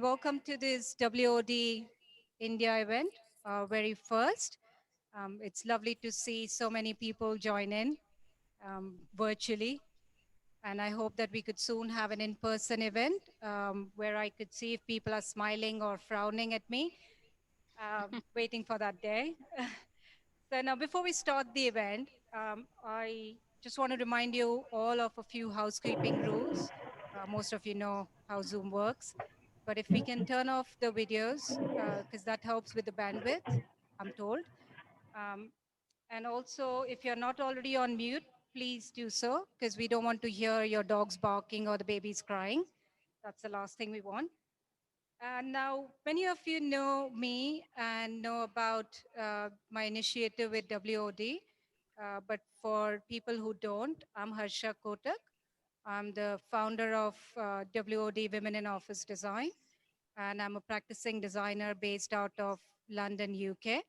welcome to this WOD India event, very first. It's lovely to see so many people join in virtually, and I hope that we could soon have an in-person event where I could see if people are smiling or frowning at me, waiting for that day. So now, before we start the event, I just want to remind you all of a few housekeeping rules. Most of you know how Zoom works, but if we can turn off the videos, because that helps with the bandwidth, I'm told. Um, and also, if you're not already on mute, please do so, because we don't want to hear your dogs barking or the babies crying. That's the last thing we want. And now, many of you know me and know about my initiative with WOD. But for people who don't, I'm Harsha Kotak. I'm the founder of WOD Women in Office Design, and I'm a practicing designer based out of London, UK.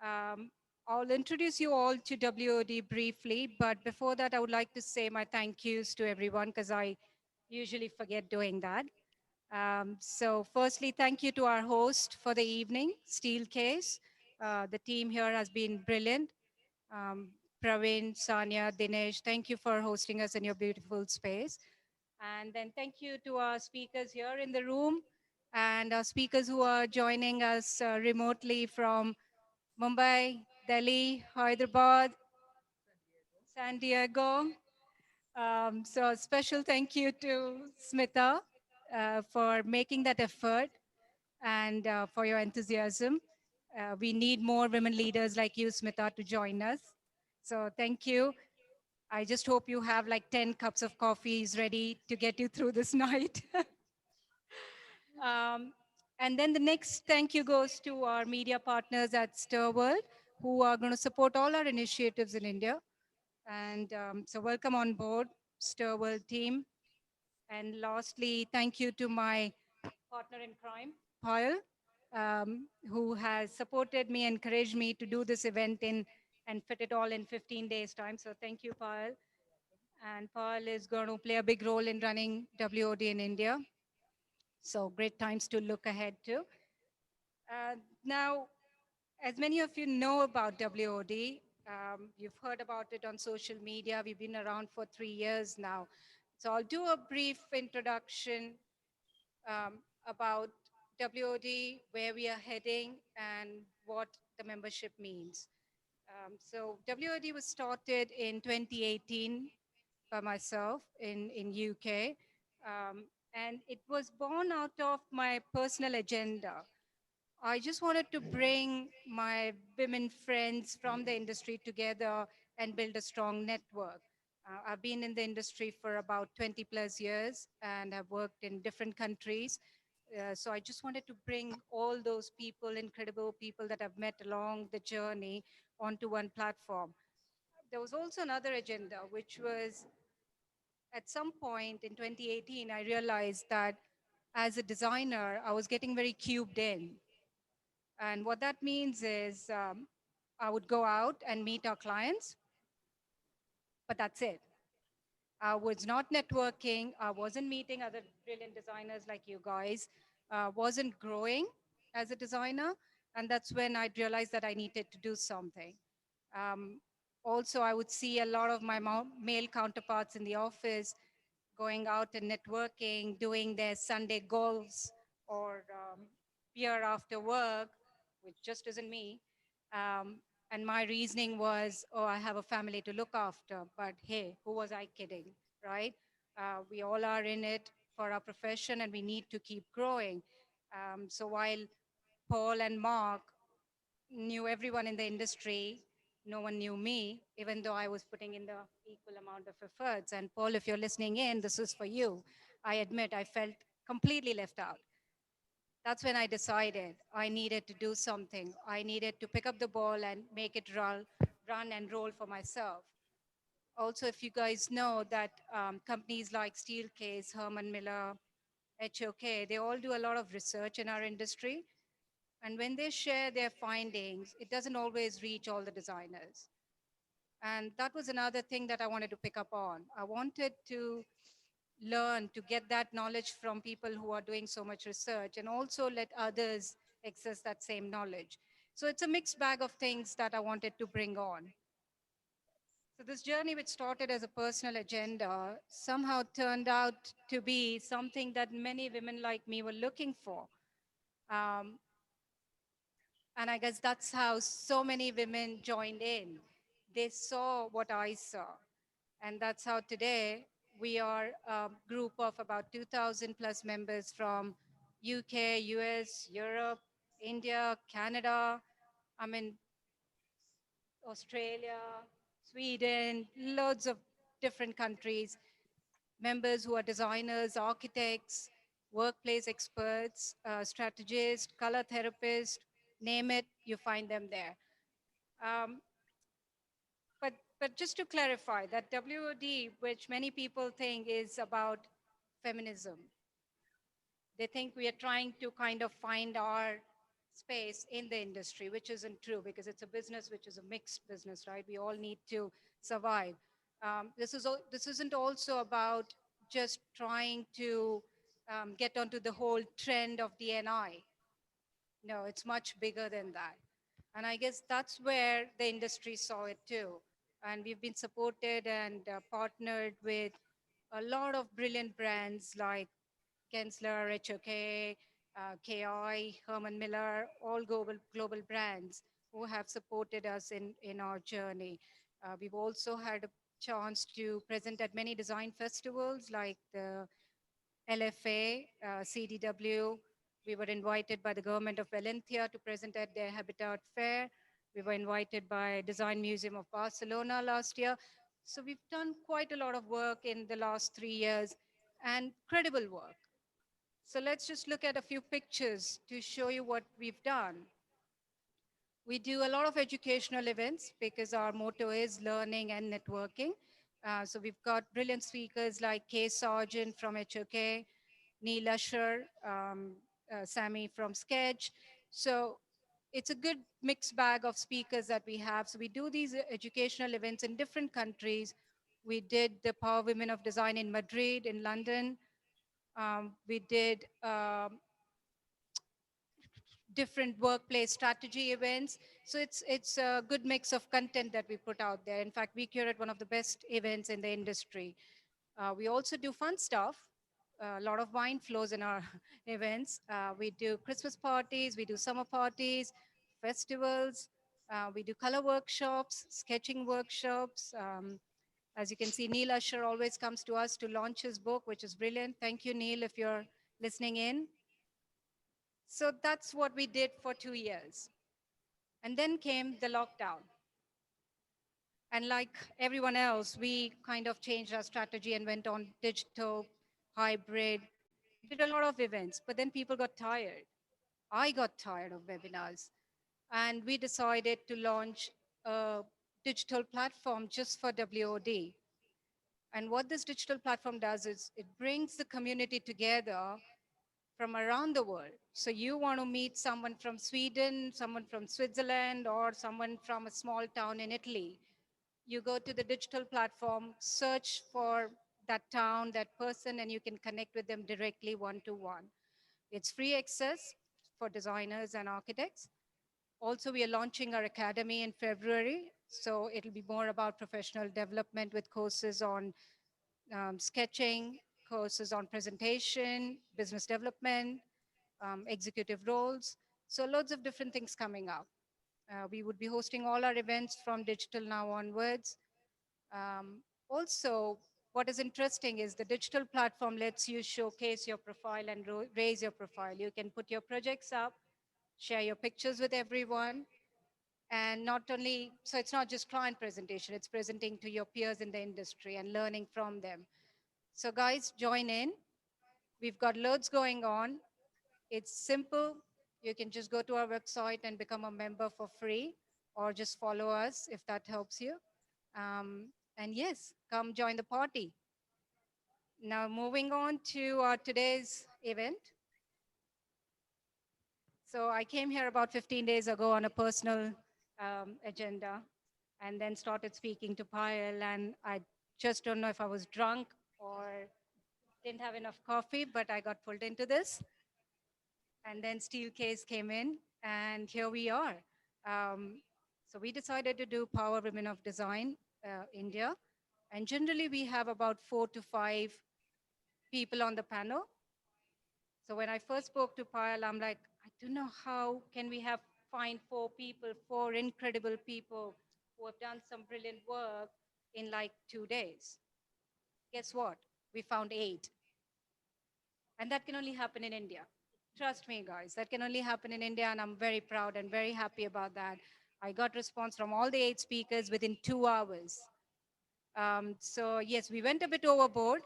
Um, I'll introduce you all to WOD briefly, but before that, I would like to say my thank yous to everyone because I usually forget doing that. So firstly, thank you to our host for the evening, Steelcase. The team here has been brilliant. Um, Praveen, Sanya, Dinesh, thank you for hosting us in your beautiful space. And then thank you to our speakers here in the room and our speakers who are joining us remotely from Mumbai, Delhi, Hyderabad, San Diego. So a special thank you to Smita for making that effort and for your enthusiasm. We need more women leaders like you, Smita, to join us. So thank you. I just hope you have like 10 cups of coffees ready to get you through this night. um, and then the next thank you goes to our media partners at Stir World, who are going to support all our initiatives in India. And so welcome on board, Stir World team. And lastly, thank you to my partner in crime, Payal, who has supported me, encouraged me to do this event in and fit it all in 15 days time. So thank you, Payal. And Payal is going to play a big role in running WOD in India. So great times to look ahead to. Now, as many of you know about WOD, you've heard about it on social media. We've been around for 3 years now. So I'll do a brief introduction about WOD, where we are heading, and what the membership means. So WOD was started in 2018 by myself in UK, and it was born out of my personal agenda. I just wanted to bring my women friends from the industry together and build a strong network. I've been in the industry for about 20 plus years and I've worked in different countries. So I just wanted to bring all those people, incredible people that I've met along the journey onto one platform. There was also another agenda, which was at some point in 2018, I realized that as a designer, I was getting very cubed in. And what that means is I would go out and meet our clients, but that's it. I was not networking. I wasn't meeting other brilliant designers like you guys. Wasn't growing as a designer. And that's when I realized that I needed to do something. Um, Also, I would see a lot of my male counterparts in the office going out and networking, doing their Sunday goals or beer after work, which just isn't me. Um, and my reasoning was, oh, I have a family to look after. But hey, who was I kidding, right? We all are in it for our profession and we need to keep growing. So while Paul and Mark knew everyone in the industry, no one knew me, even though I was putting in the equal amount of efforts. And Paul, if you're listening in, this is for you. I admit I felt completely left out. That's when I decided I needed to do something. I needed to pick up the ball and make it run and roll for myself. Also, if you guys know that companies like Steelcase, Herman Miller, HOK, they all do a lot of research in our industry. And when they share their findings, it doesn't always reach all the designers. And that was another thing that I wanted to pick up on. I wanted to learn, to get that knowledge from people who are doing so much research, and also let others access that same knowledge. So it's a mixed bag of things that I wanted to bring on. So this journey, which started as a personal agenda, somehow turned out to be something that many women like me were looking for. Um, and I guess that's how so many women joined in. They saw what I saw. And that's how today we are a group of about 2,000 plus members from UK, US, Europe, India, Canada, I mean, Australia, Sweden, loads of different countries, members who are designers, architects, workplace experts, strategists, color therapists, name it, you find them there. Um, but just to clarify, that WOD, which many people think is about feminism, they think we are trying to kind of find our space in the industry, which isn't true because it's a business which is a mixed business, right? We all need to survive. This isn't also about just trying to get onto the whole trend of DNI. No, it's much bigger than that. And I guess that's where the industry saw it too. And we've been supported and partnered with a lot of brilliant brands like Gensler, HOK, KI, Herman Miller, all global brands who have supported us in our journey. We've also had a chance to present at many design festivals like the LFA, CDW. We were invited by the government of Valencia to present at their Habitat Fair. We were invited by Design Museum of Barcelona last year. So we've done quite a lot of work in the last 3 years and credible work. So let's just look at a few pictures to show you what we've done. We do a lot of educational events because our motto is learning and networking. So we've got brilliant speakers like Kay Sargent from HOK, Neil Usher, Sammy from Sketch. So it's a good mixed bag of speakers that we have. So we do these educational events in different countries. We did the Power Women of Design in Madrid, in London. We did different workplace strategy events. So it's a good mix of content that we put out there. In fact, we curate one of the best events in the industry. We also do fun stuff. A lot of wine flows in our events. We do Christmas parties, we do summer parties, festivals. We do color workshops, sketching workshops. As you can see, Neil Usher always comes to us to launch his book, which is brilliant. Thank you, Neil, if you're listening in. So that's what we did for 2 years. And then came the lockdown. And like everyone else, we kind of changed our strategy and went on digital, hybrid. We did a lot of events, but then people got tired. I got tired of webinars. And we decided to launch a digital platform just for WOD. And what this digital platform does is it brings the community together from around the world. So you want to meet someone from Sweden, someone from Switzerland, or someone from a small town in Italy. You go to the digital platform, search for that town, that person, and you can connect with them directly one to one. It's free access for designers and architects. Also, we are launching our academy in February. So it'll be more about professional development with courses on sketching, courses on presentation, business development, executive roles. So loads of different things coming up. We would be hosting all our events from digital now onwards. Also, what is interesting is the digital platform lets you showcase your profile and raise your profile. You can put your projects up, share your pictures with everyone, and not only, so it's not just client presentation, it's presenting to your peers in the industry and learning from them. So guys, join in. We've got loads going on. It's simple. You can just go to our website and become a member for free, or just follow us if that helps you. And yes, come join the party. Now, moving on to today's event. So I came here about 15 days ago on a personal agenda and then started speaking to Payal, and I just don't know if I was drunk or Didn't have enough coffee, but I got pulled into this. And then Steelcase came in, and here we are. Um, so we decided to do Power Women of Design India. And generally, we have about 4 to 5 people on the panel. So when I first spoke to Payal, I'm like, I don't know how can we have find 4 people, 4 incredible people who have done some brilliant work in like 2 days. Guess what? We found 8. And that can only happen in India. Trust me, guys, that can only happen in India. And I'm very proud and very happy about that. I got response from all the 8 speakers within 2 hours. So yes, we went a bit overboard.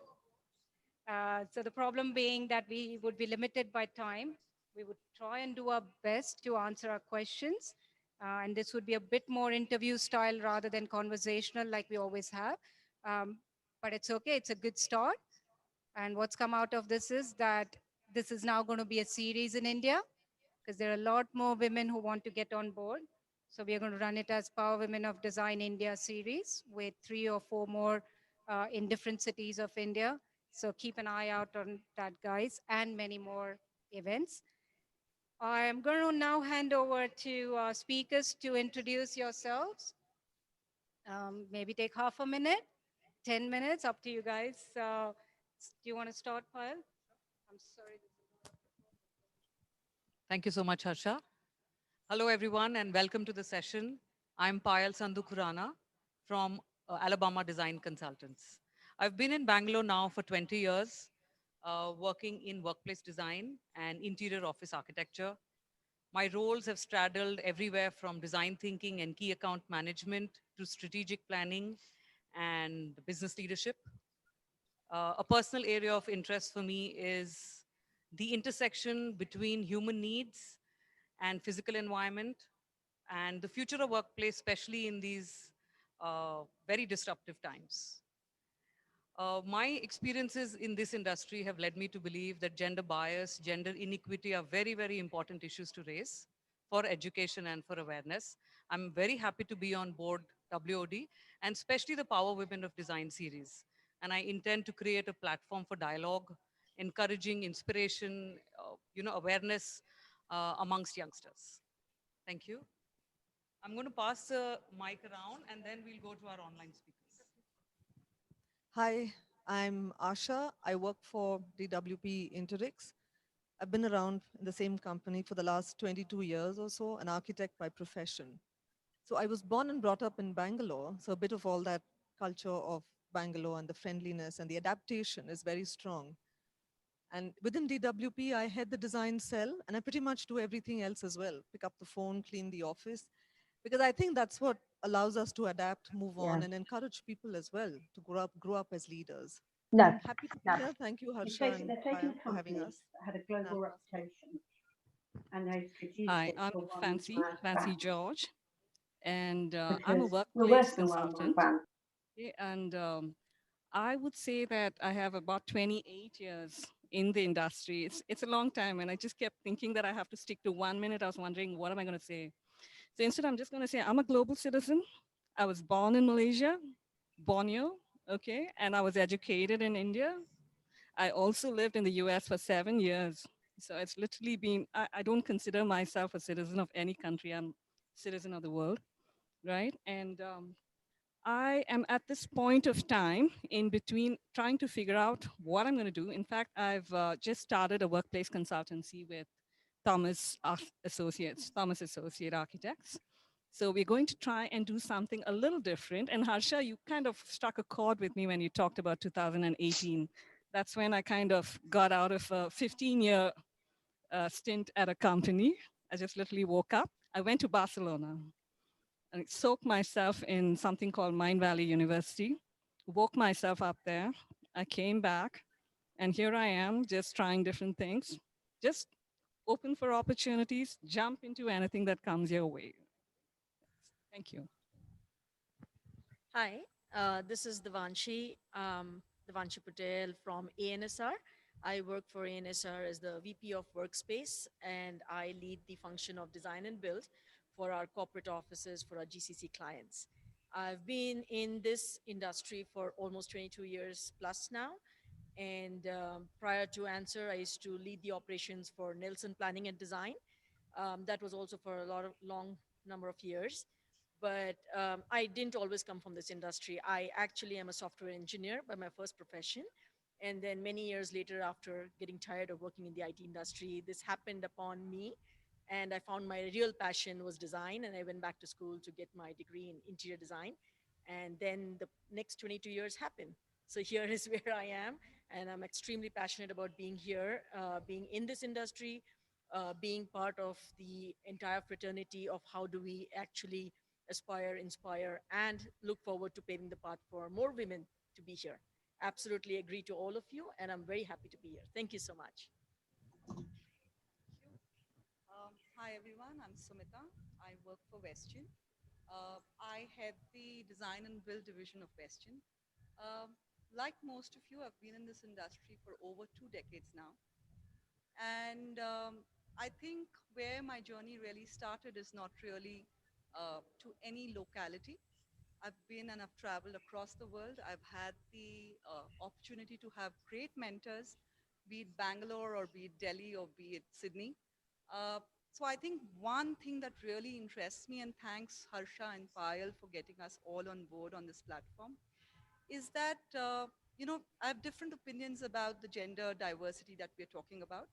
So the problem being that we would be limited by time. We would try and do our best to answer our questions. And this would be a bit more interview style rather than conversational like we always have. Um, but it's okay. It's a good start. And what's come out of this is that this is now going to be a series in India because there are a lot more women who want to get on board. So we are going to run it as Power Women of Design India series with 3 or 4 more in different cities of India. So keep an eye out on that, guys, and many more events. I am going to now hand over to speakers to introduce yourselves. Maybe take half a minute, 10 minutes, up to you guys. Do you want to start, Payal? I'm sorry. Thank you so much, Harsha. Hello, everyone, and welcome to the session. I'm Payal Sandhu from Alabama Design Consultants. I've been in Bangalore now for 20 years, working in workplace design and interior office architecture. My roles have straddled everywhere from design thinking and key account management to strategic planning and business leadership. A personal area of interest for me is the intersection between human needs and physical environment and the future of workplace, especially in these very disruptive times. My experiences in this industry have led me to believe that gender bias, gender inequity are very, very important issues to raise for education and for awareness. I'm very happy to be on board WOD and especially the Power Women of Design series. And I intend to create a platform for dialogue, encouraging inspiration, awareness amongst youngsters. Thank you. I'm going to pass the mic around and then we'll go to our online speakers. Hi, I'm Asha. I work for DWP Interix. I've been around in the same company for the last 22 years or so, an architect by profession. So I was born and brought up in Bangalore, so a bit of all that culture of Bangalore and the friendliness and the adaptation is very strong. And within DWP, I head the design cell, and I pretty much do everything else as well. Pick up the phone, clean the office, because I think that's what allows us to adapt, move on, Yeah. and encourage people as well to grow up as leaders. No, Happy to be no. here. Thank you, It's Harsha basically and they're taking Payal, for having companies us. that had a And global I'll pass the mic. reputation and they've produced Hi, it I'm to a one Fancy, brand Fancy brand George, and I'm a because we're workplace working on one consultant. brand. Okay, and I would say that I have about 28 years in the industry. It's a long time, and I just kept thinking that I have to stick to 1 minute. I was wondering, what am I going to say? So instead, I'm just going to say I'm a global citizen. I was born in Malaysia, Borneo, okay, and I was educated in India. I also lived in the US for 7 years. So it's literally been, I don't consider myself a citizen of any country. I'm citizen of the world, right? And I am at this point of time in between trying to figure out what I'm going to do. In fact, I've just started a workplace consultancy with Thomas Associate Architects. So we're going to try and do something a little different. And Harsha, you kind of struck a chord with me when you talked about 2018. That's when I kind of got out of a 15-year stint at a company. I just literally woke up. I went to Barcelona and soaked myself in something called Mind Valley University, woke myself up there. I came back, and here I am just trying different things, just open for opportunities, jump into anything that comes your way. Thank you. Hi, this is Devanshi Patel from ANSR. I work for ANSR as the VP of Workspace, and I lead the function of design and build for our corporate offices for our GCC clients. I've been in this industry for almost 22 years plus now, And prior to Answer, I used to lead the operations for Nelson Planning and Design. That was also for a long number of years. But I didn't always come from this industry. I actually am a software engineer by my first profession. And then many years later, after getting tired of working in the IT industry, this happened upon me. And I found my real passion was design. And I went back to school to get my degree in interior design. And then the next 22 years happened. So here is where I am. And I'm extremely passionate about being here, being in this industry, being part of the entire fraternity of how do we actually aspire, inspire, and look forward to paving the path for more women to be here. Absolutely agree to all of you, and I'm very happy to be here. Thank you so much. Hi everyone, I'm Sumita. I work for Westion. I head the design and build division of Westion. Like most of you, I've been in this industry for over 2 decades now. And I think where my journey really started is not really to any locality. I've been and I've traveled across the world. I've had the opportunity to have great mentors, be it Bangalore or be it Delhi or be it Sydney. Uh, so I think one thing that really interests me, and thanks Harsha and Payal for getting us all on board on this platform, is that, I have different opinions about the gender diversity that we're talking about.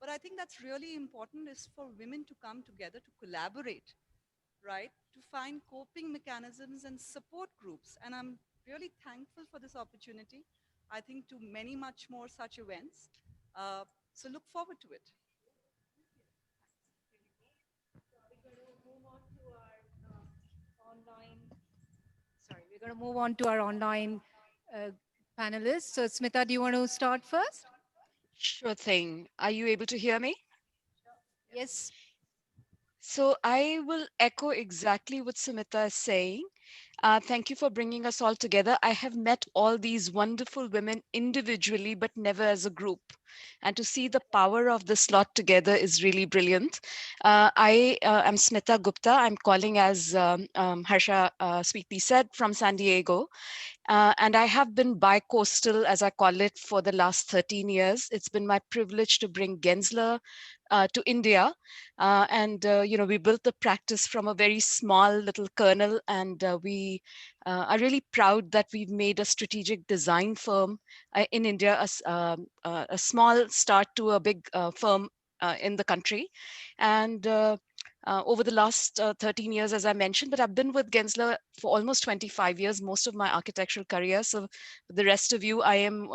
But I think that's really important is for women to come together to collaborate, right? To find coping mechanisms and support groups. And I'm really thankful for this opportunity. I think to many much more such events. So look forward to it. Sorry, we're going to move on to our online uh, panelists. So, Smita, do you want to start first? Sure thing. Are you able to hear me? Yes. So I will echo exactly what Sumita is saying. Thank you for bringing us all together. I have met all these wonderful women individually, but never as a group. And to see the power of this lot together is really brilliant. I am Smita Gupta. I'm calling, as Harsha sweetly said, from San Diego. And I have been bi-coastal, as I call it, for the last 13 years. It's been my privilege to bring Gensler to India. We built the practice from a very small little kernel, and we are really proud that we've made a strategic design firm in India, a small start to a big firm in the country. And over the last 13 years, as I mentioned, but I've been with Gensler for almost 25 years, most of my architectural career. So the rest of you, I am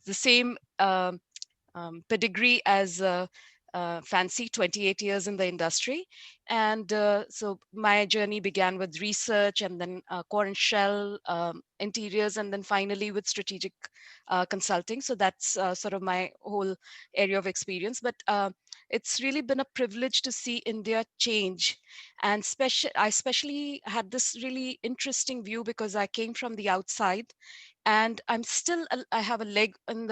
the same pedigree as Fancy, 28 years in the industry. And so my journey began with research and then core and shell interiors, and then finally with strategic consulting. So that's sort of my whole area of experience. But it's really been a privilege to see India change. And I especially had this really interesting view because I came from the outside, and I have a leg in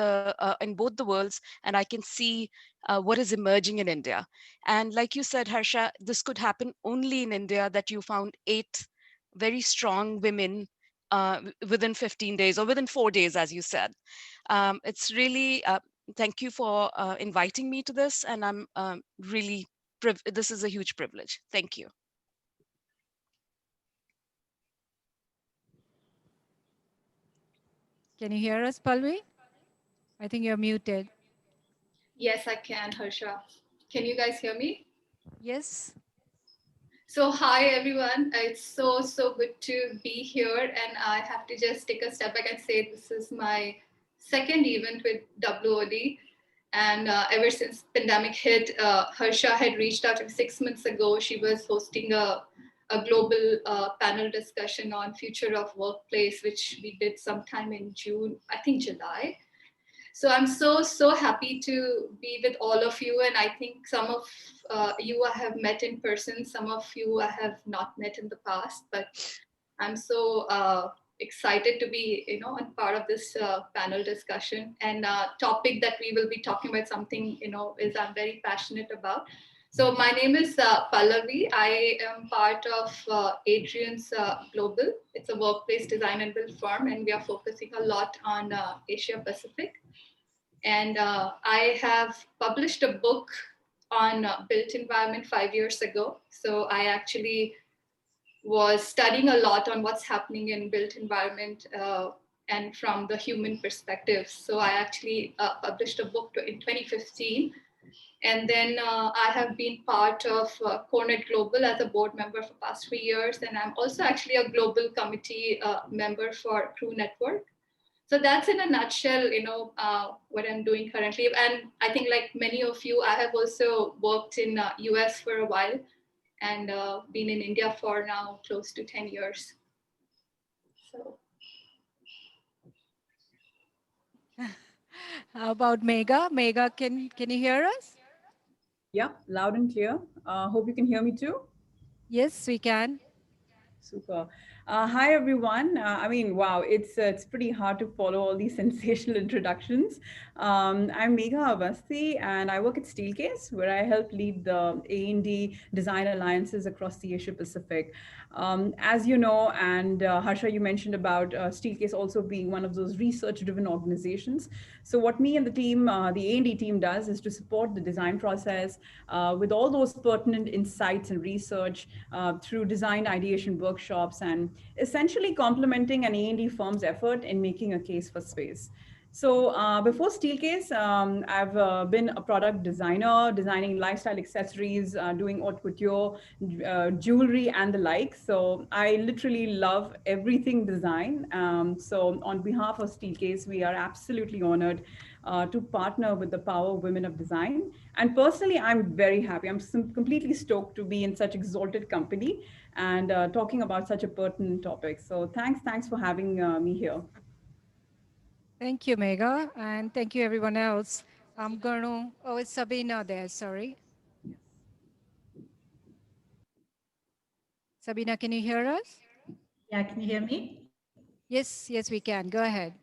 both the worlds, and I can see what is emerging in India. And like you said, Harsha, this could happen only in India, that you found 8 very strong women within 15 days or within 4 days, as you said. It's really thank you for inviting me to this, and I'm really this is a huge privilege. Thank you. Can you hear us, Palvi? I think you're muted. Yes, I can, Harsha. Can you guys hear me? Yes. So, hi everyone. It's so good to be here, and I have to just take a step back and say this is my second event with WOD, and ever since pandemic hit, Harsha had reached out 6 months ago. She was hosting a global panel discussion on future of workplace, which we did sometime in June, I think July. So I'm so happy to be with all of you, and I think some of you I have met in person, some of you I have not met in the past, but I'm so excited to be, a part of this panel discussion, and topic that we will be talking about, something, is I'm very passionate about. So my name is Pallavi. I am part of Adrian's Global. It's a workplace design and build firm, and we are focusing a lot on Asia Pacific. And I have published a book on built environment 5 years ago. So I actually was studying a lot on what's happening in built environment and from the human perspective. So I actually published a book in 2015. And then I have been part of CoreNet Global as a board member for past 3 years. And I'm also actually a global committee member for Crew Network. So that's in a nutshell, what I'm doing currently. And I think like many of you, I have also worked in US for a while and been in India for now close to 10 years. So. How about Mega? Mega, can you hear us? Yeah, loud and clear. Hope you can hear me too. Yes, we can. Super. Hi, everyone. Wow, it's pretty hard to follow all these sensational introductions. I'm Megha Avasthi, and I work at Steelcase, where I help lead the A&D design alliances across the Asia Pacific. As you know, and Harsha, you mentioned about Steelcase also being one of those research-driven organizations. So what me and the team, the A&D team does is to support the design process with all those pertinent insights and research through design ideation workshops and essentially complementing an A&D firm's effort in making a case for space. So before Steelcase, I've been a product designer, designing lifestyle accessories, doing haute couture, jewelry, and the like. So I literally love everything design. So on behalf of Steelcase, we are absolutely honored to partner with the Power Women of Design. And personally, I'm very happy. I'm completely stoked to be in such exalted company and talking about such a pertinent topic. So thanks for having me here. Thank you, Mega, and thank you everyone else. I'm gonna, oh, it's Sabina there, sorry. Sabina, can you hear us? Yeah, can you hear me? Yes, we can. Go ahead.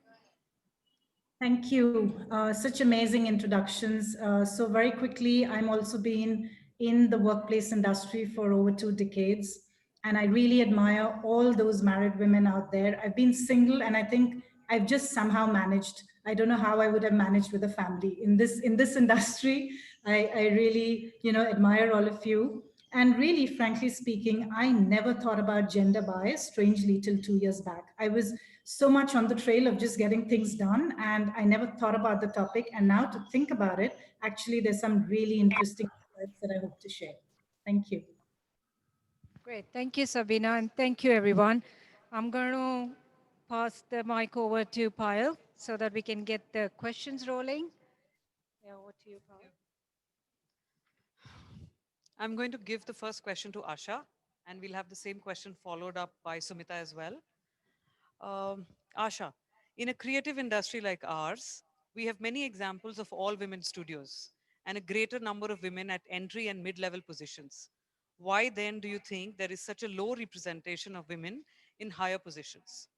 Thank you. Such amazing introductions. So very quickly, I'm also been in the workplace industry for over 2 decades, and I really admire all those married women out there. I've been single, and I think I've just somehow managed. I don't know how I would have managed with a family in this industry. I really admire all of you. And really, frankly speaking, I never thought about gender bias, strangely, till 2 years back. I was so much on the trail of just getting things done, and I never thought about the topic. And now to think about it, actually, there's some really interesting insights that I hope to share. Thank you. Great. Thank you, Sabina, and thank you, everyone. I'm going to pass the mic over to Payal so that we can get the questions rolling. Yeah, over to you, Payal. I'm going to give the first question to Asha, and we'll have the same question followed up by Sumita as well. Asha, in a creative industry like ours, we have many examples of all women studios and a greater number of women at entry and mid level positions. Why then do you think there is such a low representation of women in higher positions,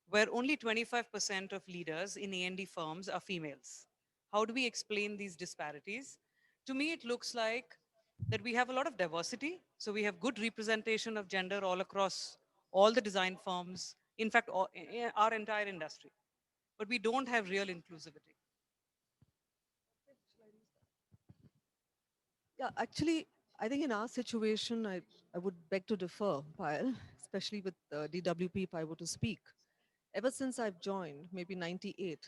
where only 25% of leaders in A&D firms are females? How do we explain these disparities? To me, it looks like that we have a lot of diversity. So we have good representation of gender all across all the design firms, in fact, our entire industry. But we don't have real inclusivity. Yeah, actually, I think in our situation, I would beg to differ, Payal, especially with DWP, if I were to speak. Ever since I've joined, maybe 98,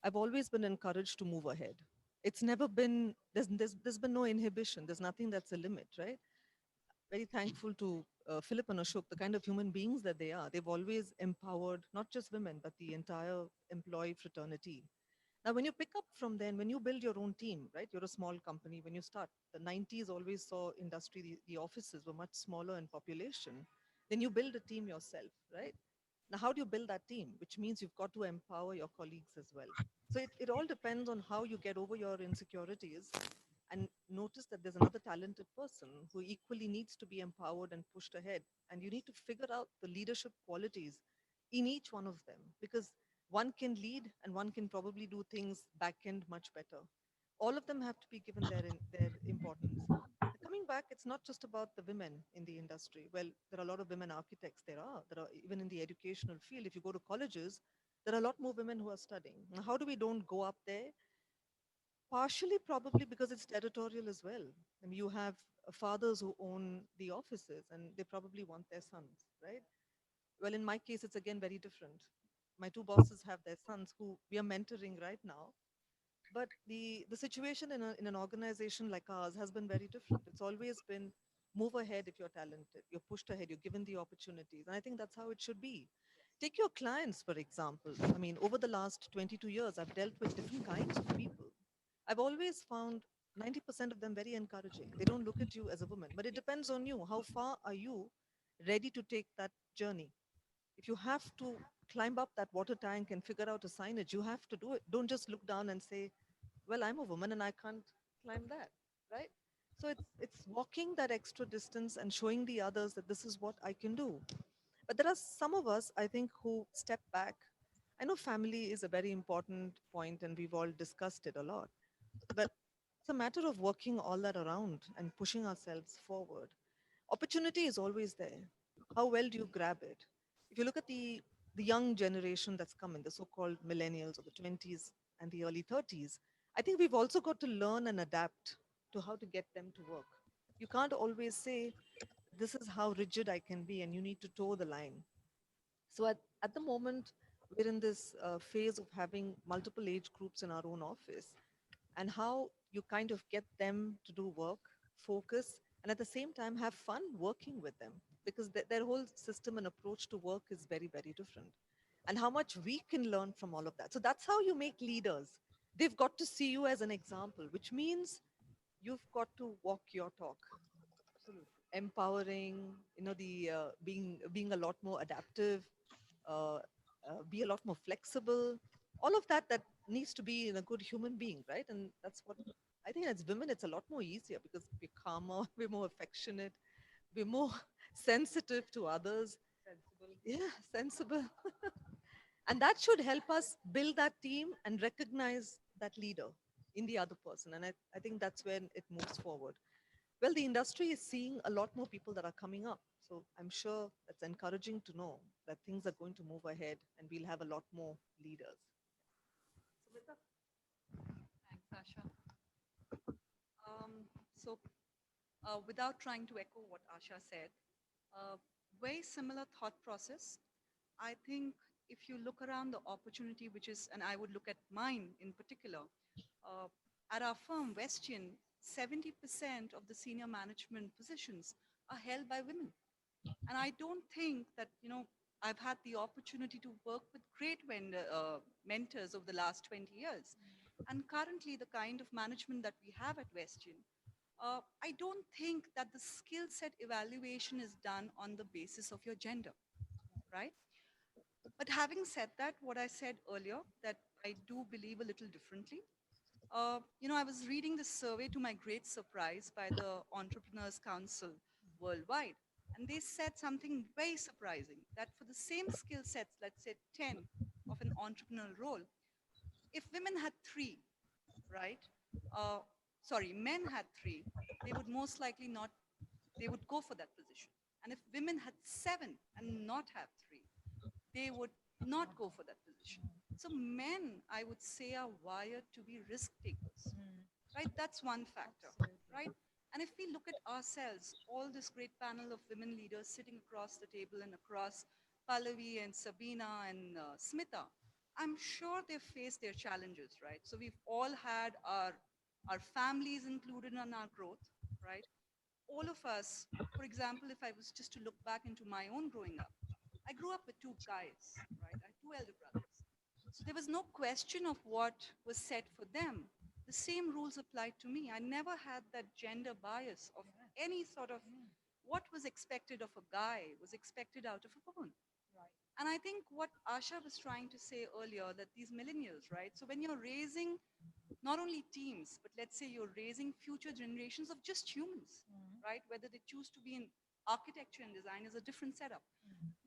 I've always been encouraged to move ahead. It's never been, there's been no inhibition. There's nothing that's a limit, right? Very thankful to Philip and Ashok, the kind of human beings that they are. They've always empowered not just women, but the entire employee fraternity. Now, when you pick up from then, when you build your own team, right? You're a small company. When you start, the 90s always saw industry, the offices were much smaller in population. Then you build a team yourself, right? Now, how do you build that team? Which means you've got to empower your colleagues as well. So it all depends on how you get over your insecurities and notice that there's another talented person who equally needs to be empowered and pushed ahead. And you need to figure out the leadership qualities in each one of them, because one can lead and one can probably do things back end much better. All of them have to be given their importance. back, it's not just about the women in the industry. Well, there are a lot of women architects. There are even in the educational field. If you go to colleges, there are a lot more women who are studying. Now, how do we don't go up there? Partially, probably because it's territorial as well. I mean, you have fathers who own the offices, and they probably want their sons, right? Well, in my case, it's again very different. My two bosses have their sons who we are mentoring right now. But the situation in an organization like ours has been very different. It's always been move ahead if you're talented, you're pushed ahead, you're given the opportunities. And I think that's how it should be. Take your clients, for example. I mean, over the last 22 years, I've dealt with different kinds of people. I've always found 90% of them very encouraging. They don't look at you as a woman, but it depends on you. How far are you ready to take that journey? If you have to climb up that water tank and figure out a signage, you have to do it. Don't just look down and say, well, I'm a woman and I can't climb that, right? So it's walking that extra distance and showing the others that this is what I can do. But there are some of us, I think, who step back. I know family is a very important point and we've all discussed it a lot, but it's a matter of working all that around and pushing ourselves forward. Opportunity is always there. How well do you grab it? If you look at the young generation that's coming, the so-called millennials or the 20s and the early 30s, I think we've also got to learn and adapt to how to get them to work. You can't always say, this is how rigid I can be and you need to toe the line. So at the moment, we're in this phase of having multiple age groups in our own office and how you kind of get them to do work, focus, and at the same time have fun working with them because their whole system and approach to work is very, very different. And how much we can learn from all of that. So that's how you make leaders. They've got to see you as an example, which means you've got to walk your talk. Absolutely. Empowering, the being a lot more adaptive, uh, be a lot more flexible. All of that needs to be in a good human being, right? And that's what I think as women, it's a lot more easier because we're calmer, we're more affectionate, we're more sensitive to others. Sensible. Yeah, sensible. And that should help us build that team and recognize that leader in the other person. And I think that's when it moves forward. Well, the industry is seeing a lot more people that are coming up. So I'm sure that's encouraging to know that things are going to move ahead and we'll have a lot more leaders. Sumita? Thanks, Asha. So, without trying to echo what Asha said, uh, very similar thought process. I think if you look around the opportunity, which is, and I would look at mine in particular, uh, at our firm, Westian, 70% of the senior management positions are held by women. And I don't think that, I've had the opportunity to work with great mentors over the last 20 years. And currently, the kind of management that we have at Westian, I don't think that the skill set evaluation is done on the basis of your gender, right? But having said that, what I said earlier, that I do believe a little differently. I was reading this survey to my great surprise by the Entrepreneurs Council worldwide. And they said something very surprising that for the same skill sets, let's say 10 of an entrepreneurial role, if women had three, right? Uh, sorry, men had three, they would most likely not, they would go for that position. And if women had seven and not have three, they would not go for that position. So men, I would say, are wired to be risk takers, right? That's one factor, right? And if we look at ourselves, all this great panel of women leaders sitting across the table and across Pallavi and Sabina and Smita, I'm sure they've faced their challenges, right? So we've all had our families included in our growth, right? All of us, for example, if I was just to look back into my own growing up, I grew up with two guys, right? I had two elder brothers. So there was no question of what was said for them. The same rules applied to me. I never had that gender bias of any sort of what was expected of a guy was expected out of a woman. And I think what Asha was trying to say earlier, that these millennials, right? So when you're raising not only teams, but let's say you're raising future generations of just humans, right? Whether they choose to be in architecture and design is a different setup.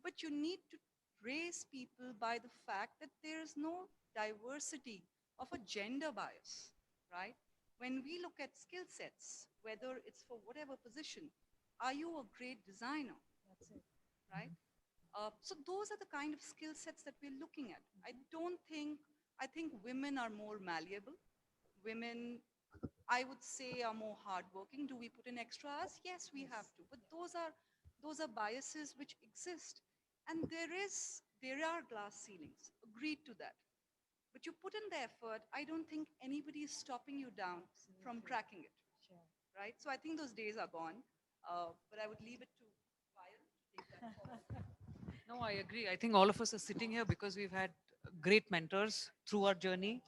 But you need to raise people by the fact that there is no diversity of a gender bias, right? When we look at skill sets, whether it's for whatever position. Are you a great designer? That's it. Right? So those are the kind of skill sets that we're looking at. I think women are more malleable. Women, I would say, are more hardworking. Do we put in extra hours? Yes, we have to. But those are biases which exist. And there are glass ceilings. Agreed to that. But you put in the effort. I don't think anybody is stopping you down from cracking it. Sure. Right? So I think those days are gone. But I would leave it to Payal to take that forward. No, I agree. I think all of us are sitting here because we've had great mentors through our journey.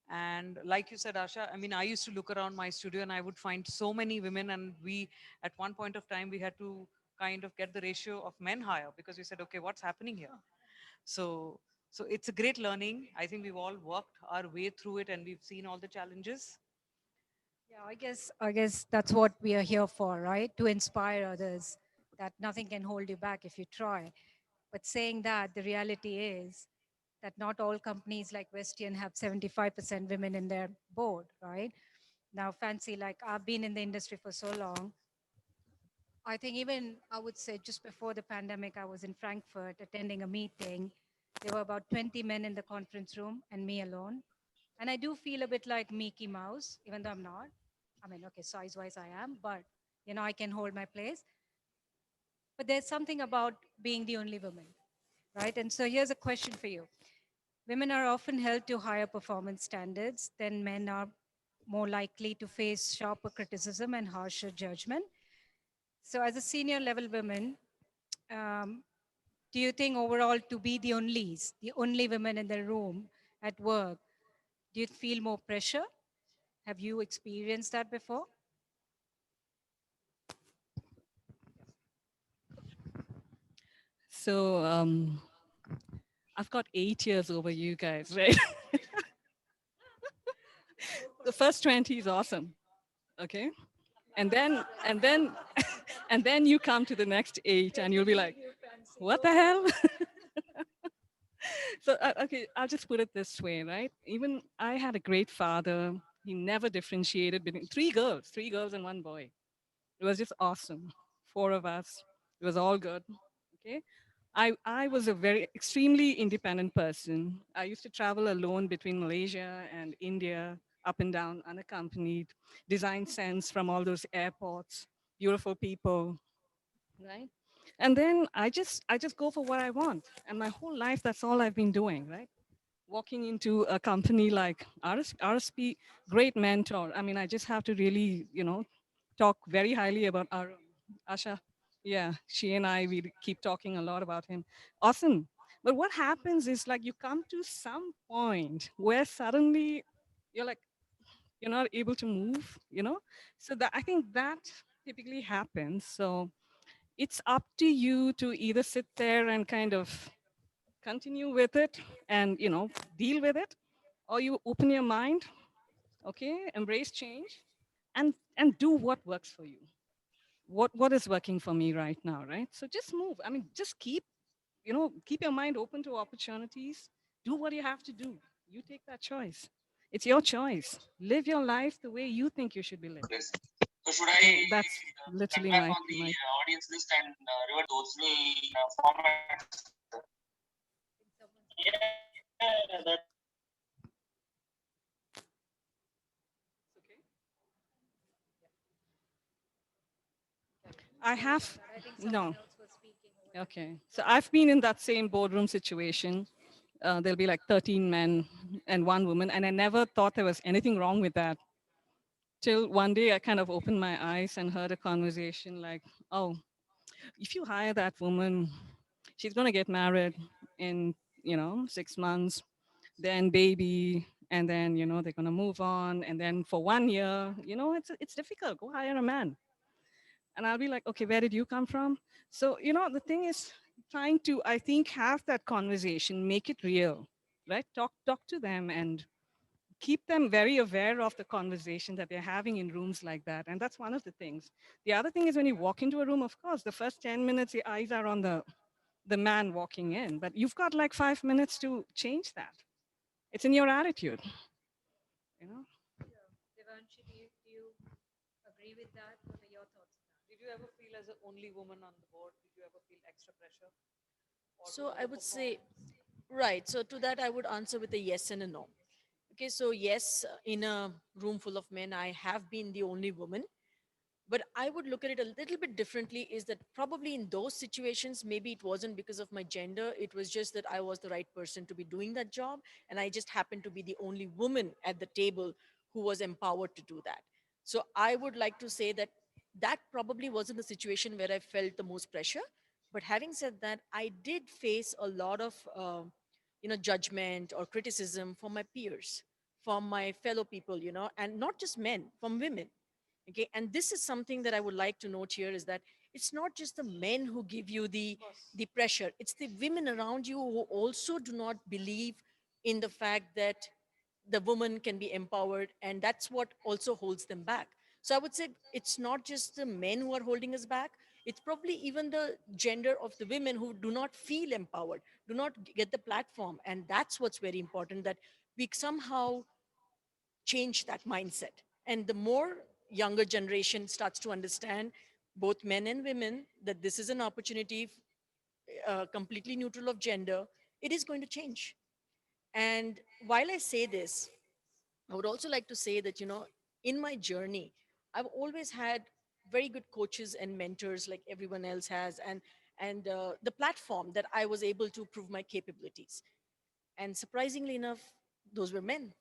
And like you said, Asha, I mean, I used to look around my studio and I would find so many women. And at one point of time, we had to kind of get the ratio of men higher because we said, okay, what's happening here? So, so it's a great learning. I think we've all worked our way through it and we've seen all the challenges. Yeah, I guess that's what we are here for, right? To inspire others that nothing can hold you back if you try. But saying that, the reality is that not all companies like Westian have 75% women in their board, right? Now, fancy, like I've been in the industry for so long. I think even I would say just before the pandemic, I was in Frankfurt attending a meeting. There were about 20 men in the conference room and me alone. And I do feel a bit like Mickey Mouse, even though I'm not. I mean, okay, size wise I am, but I can hold my place. But there's something about being the only woman, right? And so here's a question for you. Women are often held to higher performance standards than men are more likely to face sharper criticism and harsher judgment. So, as a senior level woman, um, do you think overall to be the only women in the room at work, do you feel more pressure? Have you experienced that before? So I've got 8 years over you guys, right? The first 20 is awesome. Okay. And then and then you come to the next 8 and you'll be like, what the hell? So okay, I'll just put it this way, right? Even I had a great father. He never differentiated between three girls and one boy. It was just awesome. Four of us. It was all good. Okay. I was a very extremely independent person. I used to travel alone between Malaysia and India, up and down, unaccompanied, design sense from all those airports, beautiful people, right? And then I just go for what I want. And my whole life, that's all I've been doing, right? Walking into a company like RSP, great mentor. I mean, I just have to really, talk very highly about our Asha. Yeah, she and I, we keep talking a lot about him. Awesome. But what happens is like you come to some point where suddenly you're like, you're not able to move. So that I think that typically happens. So it's up to you to either sit there and kind of continue with it and deal with it, or you open your mind, okay, embrace change, and do what works for you. What is working for me right now, right? So just move. I mean, just keep your mind open to opportunities. Do what you have to do. You take that choice. It's your choice. Live your life the way you think you should be living. So should So I that's cut literally back my on the my audience list and revert to the formats? Yeah, that I have I think someone no. else was speaking. Okay. So I've been in that same boardroom situation. There'll be like 13 men and one woman, and I never thought there was anything wrong with that. Till one day I kind of opened my eyes and heard a conversation like, oh, if you hire that woman, she's going to get married in, 6 months, then baby, and then, they're going to move on. And then for 1 year, it's difficult. Go hire a man. And I'll be like, okay, where did you come from? So, the thing is trying to, I think, have that conversation, make it real, right? Talk to them and keep them very aware of the conversation that they're having in rooms like that. And that's one of the things. The other thing is when you walk into a room, of course, the first 10 minutes, your eyes are on the man walking in, but you've got like 5 minutes to change that. It's in your attitude, you know? Devanshi, do you agree with Did you ever feel as the only woman on the board? Did you ever feel extra pressure or to So I would overperform? say, right. So to that, I would answer with a yes and a no. Okay, so yes, in a room full of men, I have been the only woman. But I would look at it a little bit differently, is that probably in those situations, maybe it wasn't because of my gender. It was just that I was the right person to be doing that job. And I just happened to be the only woman at the table who was empowered to do that. So I would like to say that that probably wasn't the situation where I felt the most pressure. But having said that, I did face a lot of, judgment or criticism from my peers, from my fellow people, and not just men, from women. Okay, and this is something that I would like to note here, is that it's not just the men who give you the pressure, it's the women around you who also do not believe in the fact that the woman can be empowered, and that's what also holds them back. So I would say it's not just the men who are holding us back, it's probably even the gender of the women who do not feel empowered, do not get the platform. And that's what's very important, that we somehow change that mindset. And the more younger generation starts to understand, both men and women, that this is an opportunity, completely neutral of gender, it is going to change. And while I say this, I would also like to say that, in my journey, I've always had very good coaches and mentors like everyone else has, and the platform that I was able to prove my capabilities. And surprisingly enough, those were men.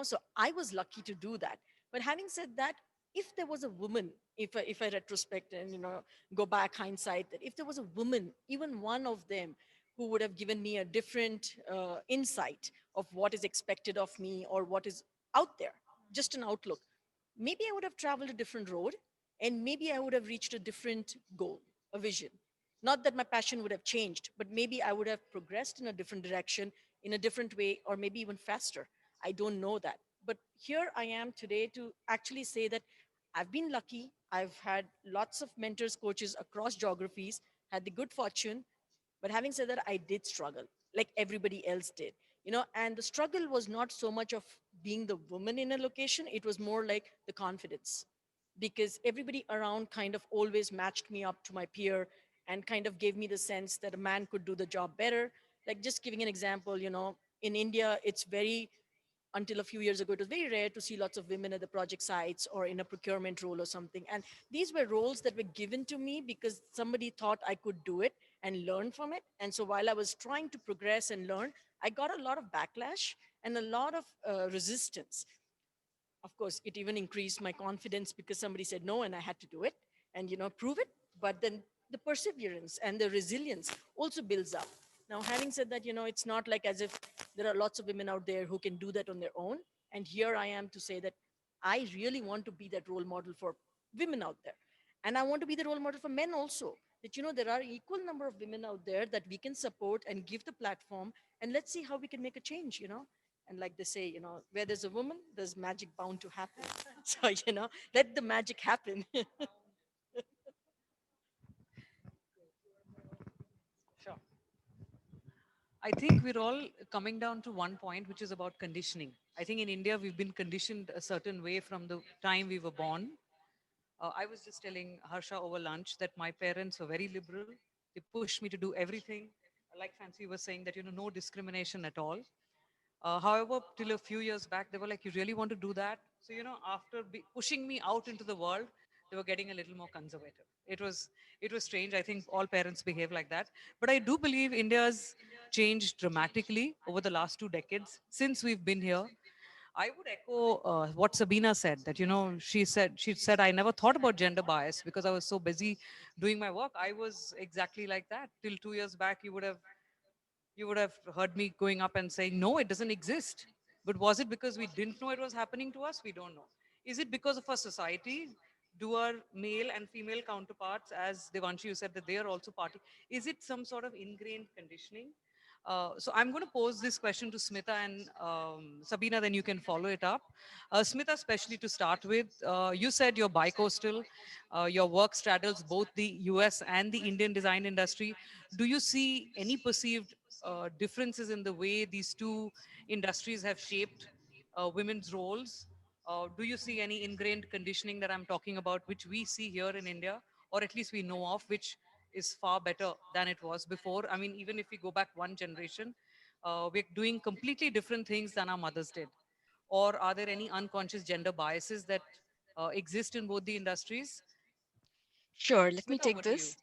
So I was lucky to do that. But having said that, if there was a woman, if I retrospect and go back hindsight, that if there was a woman, even one of them, who would have given me a different insight of what is expected of me or what is out there, just an outlook, maybe I would have traveled a different road, and maybe I would have reached a different goal, a vision. Not that my passion would have changed, but maybe I would have progressed in a different direction, in a different way, or maybe even faster. I don't know that. But here I am today to actually say that I've been lucky. I've had lots of mentors, coaches across geographies, had the good fortune. But having said that, I did struggle like everybody else did. And the struggle was not so much of being the woman in a location, it was more like the confidence, because everybody around kind of always matched me up to my peer and kind of gave me the sense that a man could do the job better. Like, just giving an example, in India, it's very, until a few years ago, it was very rare to see lots of women at the project sites or in a procurement role or something. And these were roles that were given to me because somebody thought I could do it and learn from it. And so while I was trying to progress and learn, I got a lot of backlash and a lot of resistance. Of course, it even increased my confidence because somebody said no and I had to do it and prove it. But then the perseverance and the resilience also builds up. Now, having said that, it's not like as if there are lots of women out there who can do that on their own. And here I am to say that I really want to be that role model for women out there. And I want to be the role model for men also, that there are equal number of women out there that we can support and give the platform, and let's see how we can make a change. And like they say, where there's a woman, there's magic bound to happen. So, let the magic happen. Sure. I think we're all coming down to one point, which is about conditioning. I think in India, we've been conditioned a certain way from the time we were born. I was just telling Harsha over lunch that my parents were very liberal. They pushed me to do everything. Like Fancy was saying, that, no discrimination at all. However, till a few years back, they were like, "You really want to do that?" So, after pushing me out into the world, they were getting a little more conservative. It was strange. I think all parents behave like that. But I do believe India's changed dramatically over the last 2 decades since we've been here. I would echo what Sabina said. That, she said I never thought about gender bias because I was so busy doing my work. I was exactly like that till 2 years back. You would have heard me going up and saying, no, it doesn't exist. But was it because we didn't know it was happening to us? We don't know. Is it because of our society? Do our male and female counterparts, as Devanshi, you said that they are also party, is it some sort of ingrained conditioning? So I'm going to pose this question to Smita and Sabina, then you can follow it up. Smita, especially to start with, you said you're bi-coastal. Your work straddles both the US and the Indian design industry. Do you see any perceived differences in the way these two industries have shaped women's roles? Do you see any ingrained conditioning that I'm talking about, which we see here in India, or at least we know of, which is far better than it was before? I mean, even if we go back one generation, we're doing completely different things than our mothers did. Or are there any unconscious gender biases that exist in both the industries? Sure, let me Smita, take over to you. this.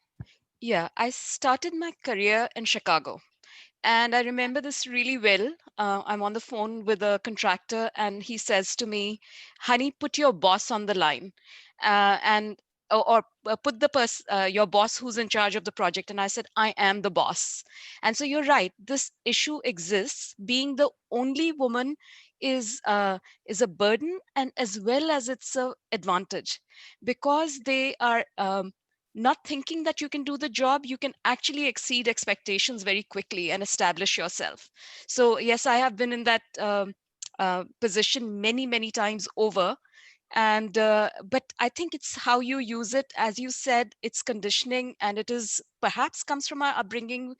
Yeah, I started my career in Chicago. And I remember this really well. I'm on the phone with a contractor, and he says to me, "Honey, put your boss on the line, and or put your boss who's in charge of the project." And I said, "I am the boss." And so you're right. This issue exists. Being the only woman is is a burden, and as well as it's a advantage, because they are. Not thinking that you can do the job, you can actually exceed expectations very quickly and establish yourself. So, yes, I have been in that position many, many times over. And but I think it's how you use it. As you said, it's conditioning, and it is perhaps comes from our upbringing.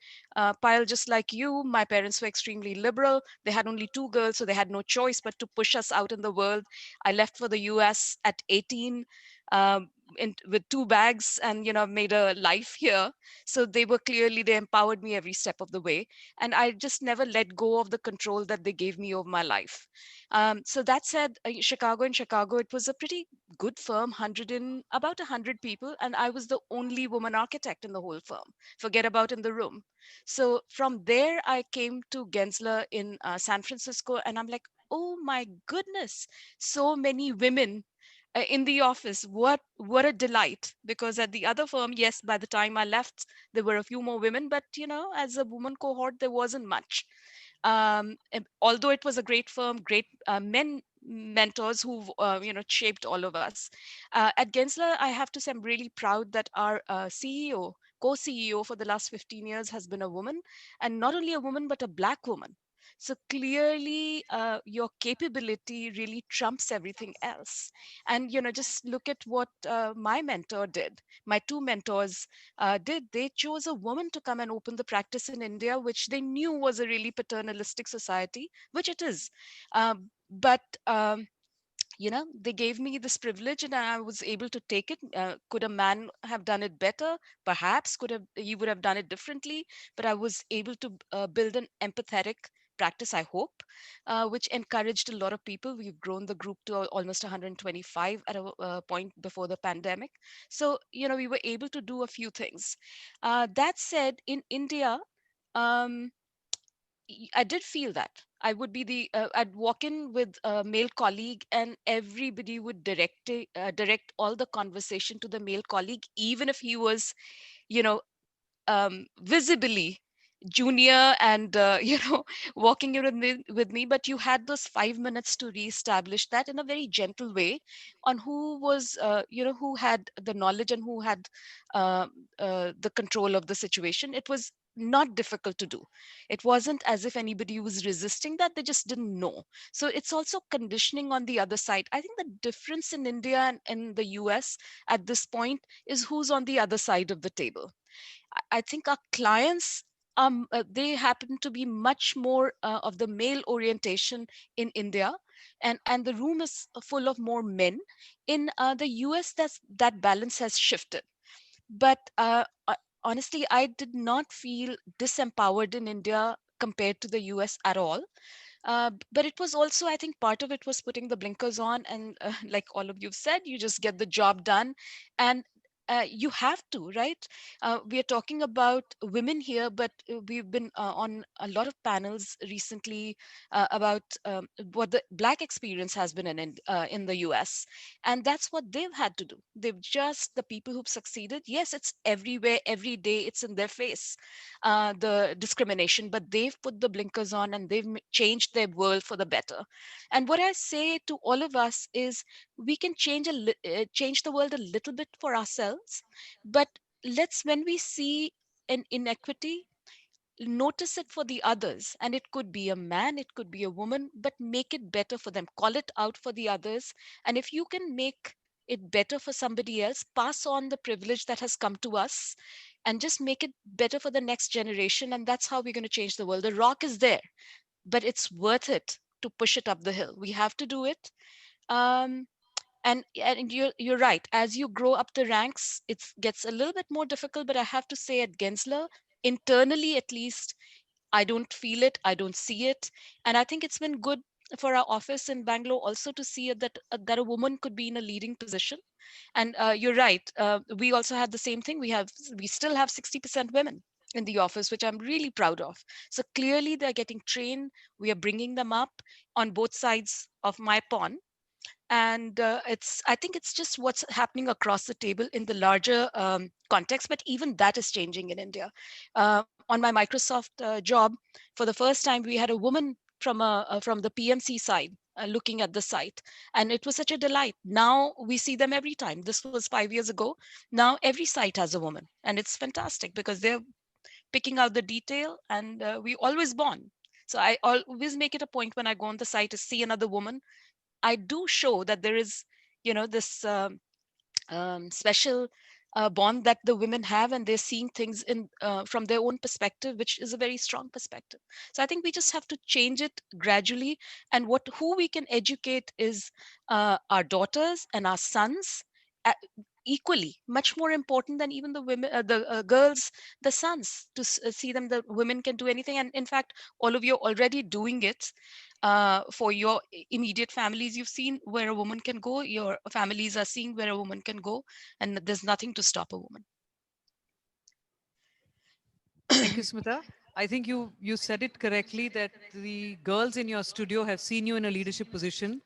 Pile, just like you, my parents were extremely liberal. They had only two girls, so they had no choice but to push us out in the world. I left for the US at 18, with two bags, and made a life here. So they empowered me every step of the way, and I just never let go of the control that they gave me over my life. So that said, in Chicago, it was a pretty good firm, about 100 people, and I was the only woman architect in the whole firm. Forget about in the room. So from there, I came to Gensler in San Francisco, and I'm like, oh my goodness, so many women in the office. What a delight! Because at the other firm, yes, by the time I left, there were a few more women, but as a woman cohort, there wasn't much. Although it was a great firm, great men mentors who've shaped all of us. At Gensler, I have to say I'm really proud that our CEO, co-CEO for the last 15 years has been a woman, and not only a woman but a black woman. So clearly, your capability really trumps everything else. And just look at what my mentor did. My two mentors did. They chose a woman to come and open the practice in India, which they knew was a really paternalistic society, which it is. But they gave me this privilege, and I was able to take it. Could a man have done it better? Perhaps. Could have he would have done it differently, but I was able to build an empathetic practice, I hope, which encouraged a lot of people. We've grown the group to almost 125 at a point before the pandemic. So we were able to do a few things. That said, in India, um, I did feel that I'd walk in with a male colleague, and everybody would direct all the conversation to the male colleague, even if he was, you know, visibly junior and walking in with me. But you had those 5 minutes to reestablish that in a very gentle way on who was who had the knowledge and who had uh, the control of the situation. It was not difficult to do. It wasn't as if anybody was resisting that, they just didn't know. So it's also conditioning on the other side. I think the difference in India and in the US at this point is who's on the other side of the table. I think our clients, they happen to be much more of the male orientation in India, and the room is full of more men. In the US, that balance has shifted. But honestly, I did not feel disempowered in India compared to the US at all. But it was also, I think, part of it was putting the blinkers on, and like all of you said, you just get the job done. And you have to, right? We are talking about women here, but we've been on a lot of panels recently about what the Black experience has been in the US. And that's what they've had to do. The people who've succeeded, yes, it's everywhere, every day, it's in their face, the discrimination, but they've put the blinkers on, and they've changed their world for the better. And what I say to all of us is, we can change the world a little bit for ourselves, but when we see an inequity, notice it for the others. And it could be a man, it could be a woman, but make it better for them, call it out for the others. And if you can make it better for somebody else, pass on the privilege that has come to us, and just make it better for the next generation. And that's how we're going to change the world. The rock is there, but it's worth it to push it up the hill. We have to do it. Um, and you're right. As you grow up the ranks, it gets a little bit more difficult. But I have to say, at Gensler, internally at least, I don't feel it, I don't see it, and I think it's been good for our office in Bangalore also to see that a woman could be in a leading position. And you're right. We also had the same thing. We still have 60% women in the office, which I'm really proud of. So clearly, they're getting trained. We are bringing them up on both sides of my pond, and I think it's just what's happening across the table in the larger context, but even that is changing in India. On my Microsoft job, for the first time we had a woman from the PMC side looking at the site, and it was such a delight. Now we see them every time. This was 5 years ago. Now every site has a woman, and it's fantastic because they're picking out the detail, and we always bond. So I always make it a point when I go on the site to see another woman. I do show that there is, this special bond that the women have, and they're seeing things in from their own perspective, which is a very strong perspective. So I think we just have to change it gradually, and who we can educate is our daughters and our sons. uh, Equally much more important than even the women, the girls, the sons, to see them the women can do anything. And in fact, all of you are already doing it for your immediate families. You've seen where a woman can go, your families are seeing where a woman can go, and there's nothing to stop a woman. Thank you, Smita. I think you said it correctly that the girls in your studio have seen you in a leadership position,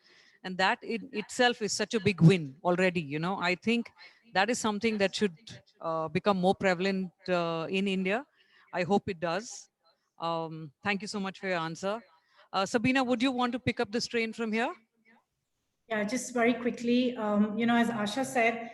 and that in itself is such a big win already. I think that is something that should become more prevalent in India. I hope it does. Thank you so much for your answer. Sabina, would you want to pick up the strain from here? Yeah, just very quickly, as Asha said,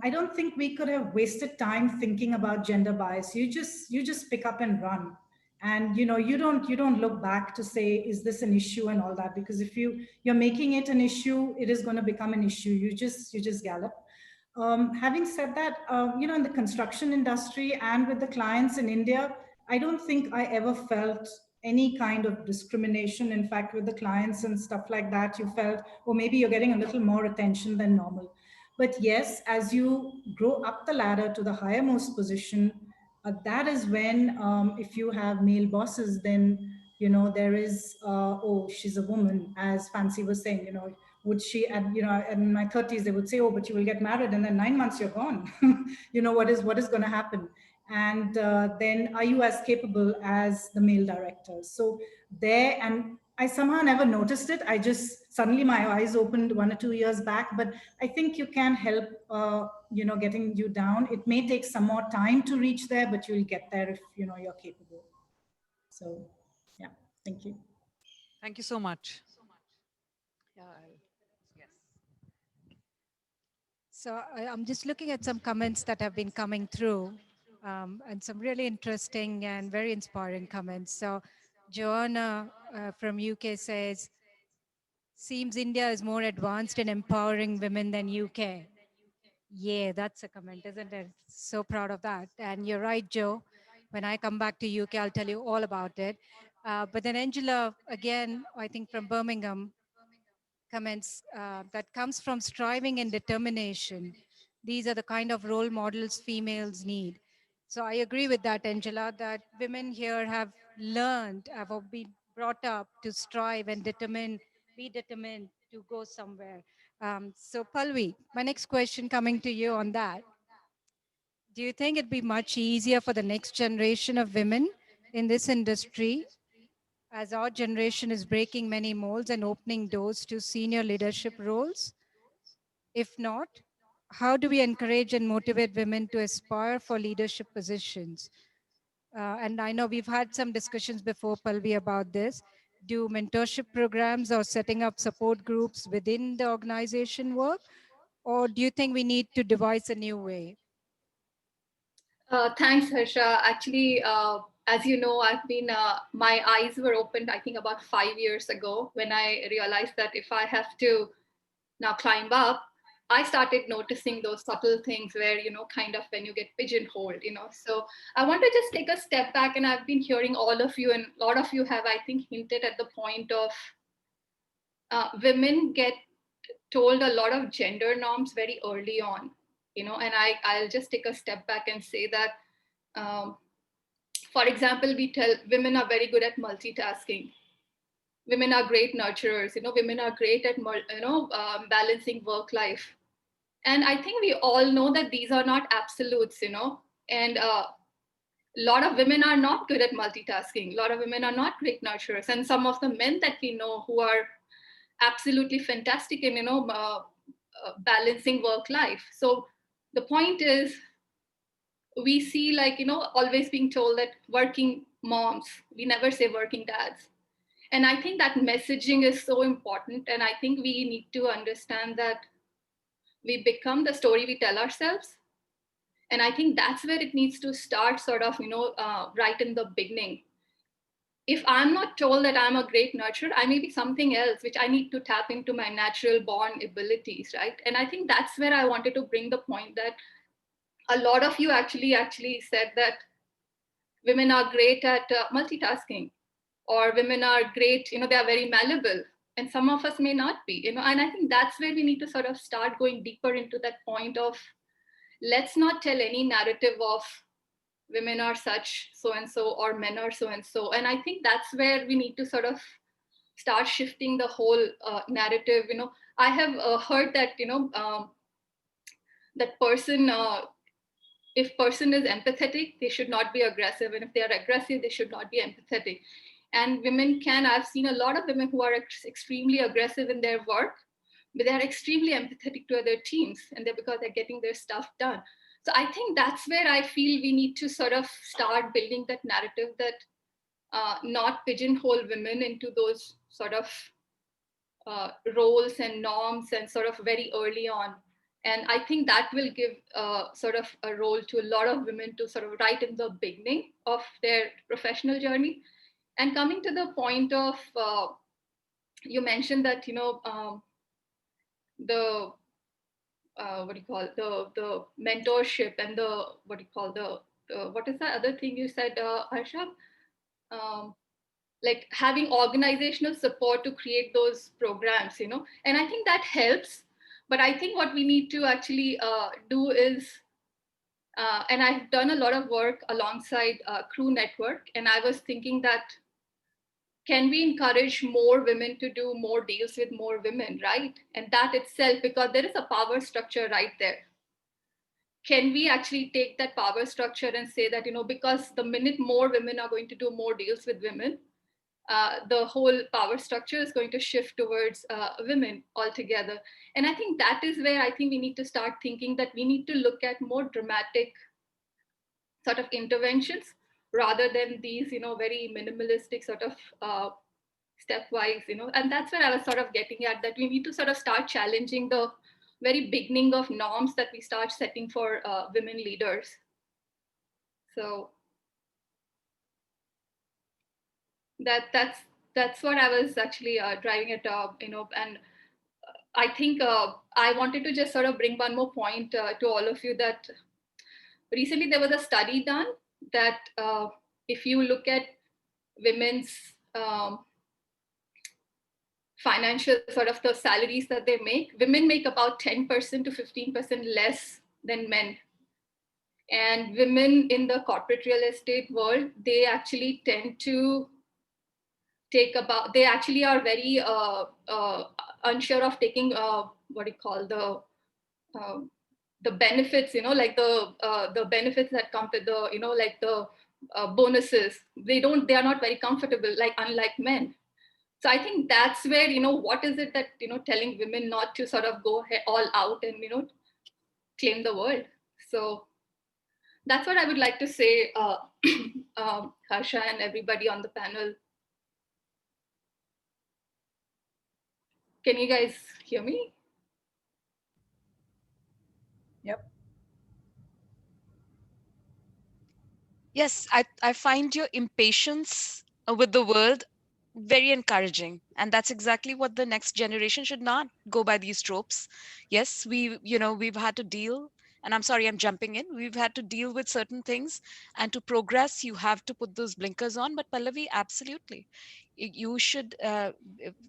I don't think we could have wasted time thinking about gender bias. You just pick up and run, and you don't look back to say, is this an issue and all that, because if you're making it an issue, it is going to become an issue. You just gallop. Having said that, in the construction industry and with the clients in India, I don't think I ever felt any kind of discrimination. In fact, with the clients and stuff like that, you felt, or maybe you're getting a little more attention than normal. But yes, as you grow up the ladder to the highermost position, that is when, if you have male bosses, then there is, oh, she's a woman, as Fancy was saying. Would she, at in my 30s, they would say, oh, but you will get married and then 9 months you're gone. What is going to happen? And then are you as capable as the male directors? So there, and I somehow never noticed it. I just suddenly my eyes opened 1 or 2 years back. But I think you can help, getting you down. It may take some more time to reach there, but you'll get there if you're capable. So yeah, thank you. Thank you so much. Yeah, Yes. So I'm just looking at some comments that have been coming through, and some really interesting and very inspiring comments. So Joanna from UK says, seems India is more advanced in empowering women than UK. Yeah, that's a comment, isn't it? So proud of that. And you're right, Joe. When I come back to UK, I'll tell you all about it. But then Angela, again, I think from Birmingham, comments that comes from striving and determination. These are the kind of role models females need. So I agree with that, Angela, that women here have learned, have been brought up to strive and be determined to go somewhere. So Palvi, my next question coming to you on that. Do you think it'd be much easier for the next generation of women in this industry, as our generation is breaking many molds and opening doors to senior leadership roles? If not, how do we encourage and motivate women to aspire for leadership positions? And I know we've had some discussions before, Palvi, about this. Do mentorship programs or setting up support groups within the organization work? Or do you think we need to devise a new way? Thanks, Harsha. Actually, as you know, my eyes were opened, I think, about 5 years ago when I realized that if I have to now climb up, I started noticing those subtle things where, kind of when you get pigeonholed. So I want to just take a step back, and I've been hearing all of you, and a lot of you have, I think, hinted at the point of women get told a lot of gender norms very early on, and I'll just take a step back and say that, um, for example, we tell women are very good at multitasking. Women are great nurturers, women are great at, balancing work life. And I think we all know that these are not absolutes, and a lot of women are not good at multitasking. A lot of women are not great nurturers. And some of the men that we know who are absolutely fantastic in, balancing work life. So the point is, we see, like, always being told that working moms, we never say working dads. And I think that messaging is so important. And I think we need to understand that we become the story we tell ourselves. And I think that's where it needs to start, sort of, right in the beginning. If I'm not told that I'm a great nurturer, I may be something else, which I need to tap into my natural born abilities, right? And I think that's where I wanted to bring the point that a lot of you actually said that women are great at multitasking, or women are great, they are very malleable, and some of us may not be, and I think that's where we need to sort of start going deeper into that point of, let's not tell any narrative of women are such so and so, or men are so and so. And I think that's where we need to sort of start shifting the whole narrative. I have heard that, that person, if person is empathetic, they should not be aggressive, and if they are aggressive, they should not be empathetic. And women can, I've seen a lot of women who are extremely aggressive in their work, but they are extremely empathetic to other teams, and they're because they're getting their stuff done. So I think that's where I feel we need to sort of start building that narrative, that not pigeonhole women into those sort of roles and norms, and sort of very early on. And I think that will give sort of a role to a lot of women to sort of right in the beginning of their professional journey. And coming to the point of, you mentioned that, the what do you call, the mentorship, and the, what do you call, the what is the other thing you said, Harsha? Um, like having organizational support to create those programs, and I think that helps. But I think what we need to actually do is, and I've done a lot of work alongside Crew Network, and I was thinking that, can we encourage more women to do more deals with more women, right? And that itself, because there is a power structure right there, can we actually take that power structure and say that, because the minute more women are going to do more deals with women, the whole power structure is going to shift towards women altogether. And I think that is where I think we need to start thinking that we need to look at more dramatic sort of interventions, rather than these, very minimalistic sort of stepwise, and that's where I was sort of getting at, that we need to sort of start challenging the very beginning of norms that we start setting for women leaders. So that's what I was actually driving at, and I think I wanted to just sort of bring one more point to all of you, that recently there was a study done that if you look at women's financial sort of the salaries that they make, women make about 10% to 15% less than men. And women in the corporate real estate world, they actually tend to they actually are very unsure of taking what do you call, the benefits, like the benefits that come with the, like the bonuses. They are not very comfortable, like unlike men. So I think that's where, what is it that, telling women not to sort of go all out and, claim the world. So that's what I would like to say, Harsha and everybody on the panel. Can you guys hear me? Yep. Yes, I find your impatience with the world very encouraging. And that's exactly what the next generation should not go by these tropes. Yes, we've had to deal And I'm sorry, I'm jumping in. We've had to deal with certain things, and to progress, you have to put those blinkers on. But Pallavi, absolutely, you should.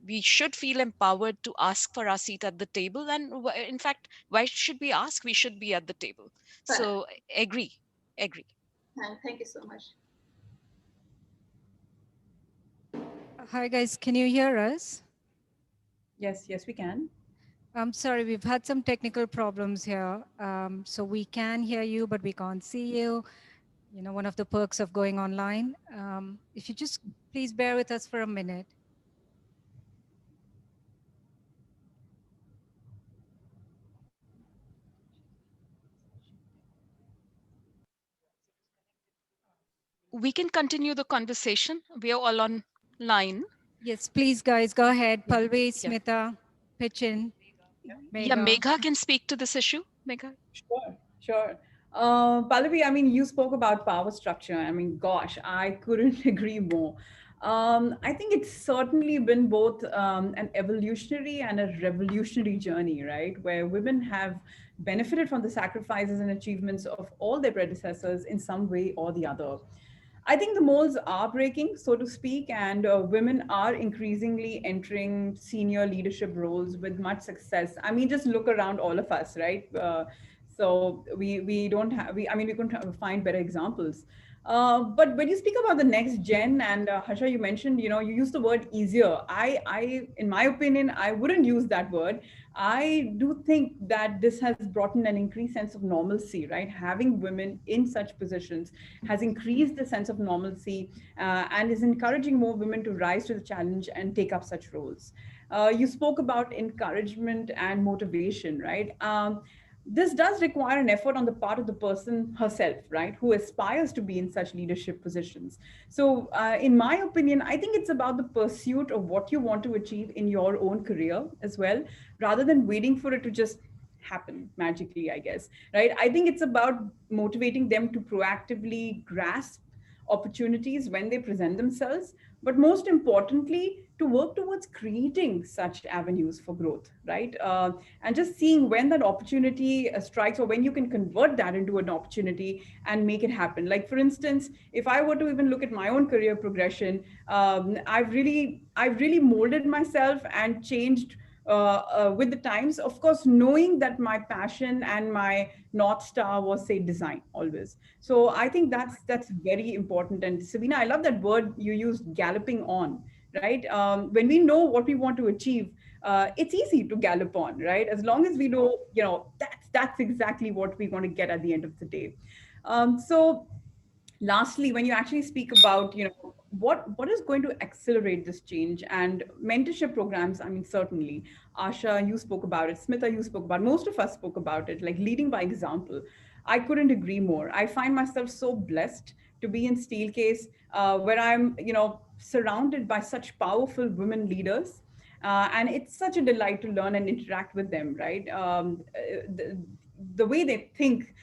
We should feel empowered to ask for our seat at the table, and in fact, why should we ask? We should be at the table. Correct. So agree, agree. Thank you so much. Hi, guys. Can you hear us? Yes, yes, we can. I'm sorry, we've had some technical problems here. So we can hear you, but we can't see you. You know, one of the perks of going online. If you just please bear with us for a minute. We can continue the conversation. We are all online. Yes, please, guys, go ahead. Yeah, Palvi, Yeah. Smita, pitch in, Yeah, Megha. Megha can speak to this issue. Megha. sure, sure. Pallavi, I mean, you spoke about power structure. I mean, gosh, I couldn't agree more. I think it's certainly been both an evolutionary and a revolutionary journey, right? Where women have benefited from the sacrifices and achievements of all their predecessors in some way or the other. I think the molds are breaking, so to speak, and women are increasingly entering senior leadership roles with much success. I mean, just look around all of us, right? So we don't have we I mean we couldn't find better examples. But when you speak about the next gen, and Harsha, you mentioned, you use the word easier. I in my opinion, I wouldn't use that word. I do think that this has brought in an increased sense of normalcy, right? Having women in such positions has increased the sense of normalcy, and is encouraging more women to rise to the challenge and take up such roles. You spoke about encouragement and motivation, right? This does require an effort on the part of the person herself, right, who aspires to be in such leadership positions. So, in my opinion, I think it's about the pursuit of what you want to achieve in your own career as well, rather than waiting for it to just happen magically, I guess, right? I think it's about motivating them to proactively grasp opportunities when they present themselves, but most importantly, to work towards creating such avenues for growth, right? And just seeing when that opportunity strikes, or when you can convert that into an opportunity and make it happen. Like, for instance, if I were to even look at my own career progression, I've really molded myself and changed with the times, of course, knowing that my passion and my north star was, say, design always. So I think that's very important. And Sabina, I love that word you used, galloping on, right? When we know what we want to achieve, it's easy to gallop on, right? As long as we know, that's exactly what we want to get at the end of the day. So lastly, when you actually speak about, what is going to accelerate this change, and mentorship programs, I mean, certainly, Asha, you spoke about it, Smita, you spoke about it, most of us spoke about it, like leading by example. I couldn't agree more. I find myself so blessed to be in Steelcase, where I'm, surrounded by such powerful women leaders, and it's such a delight to learn and interact with them, right? The way they think,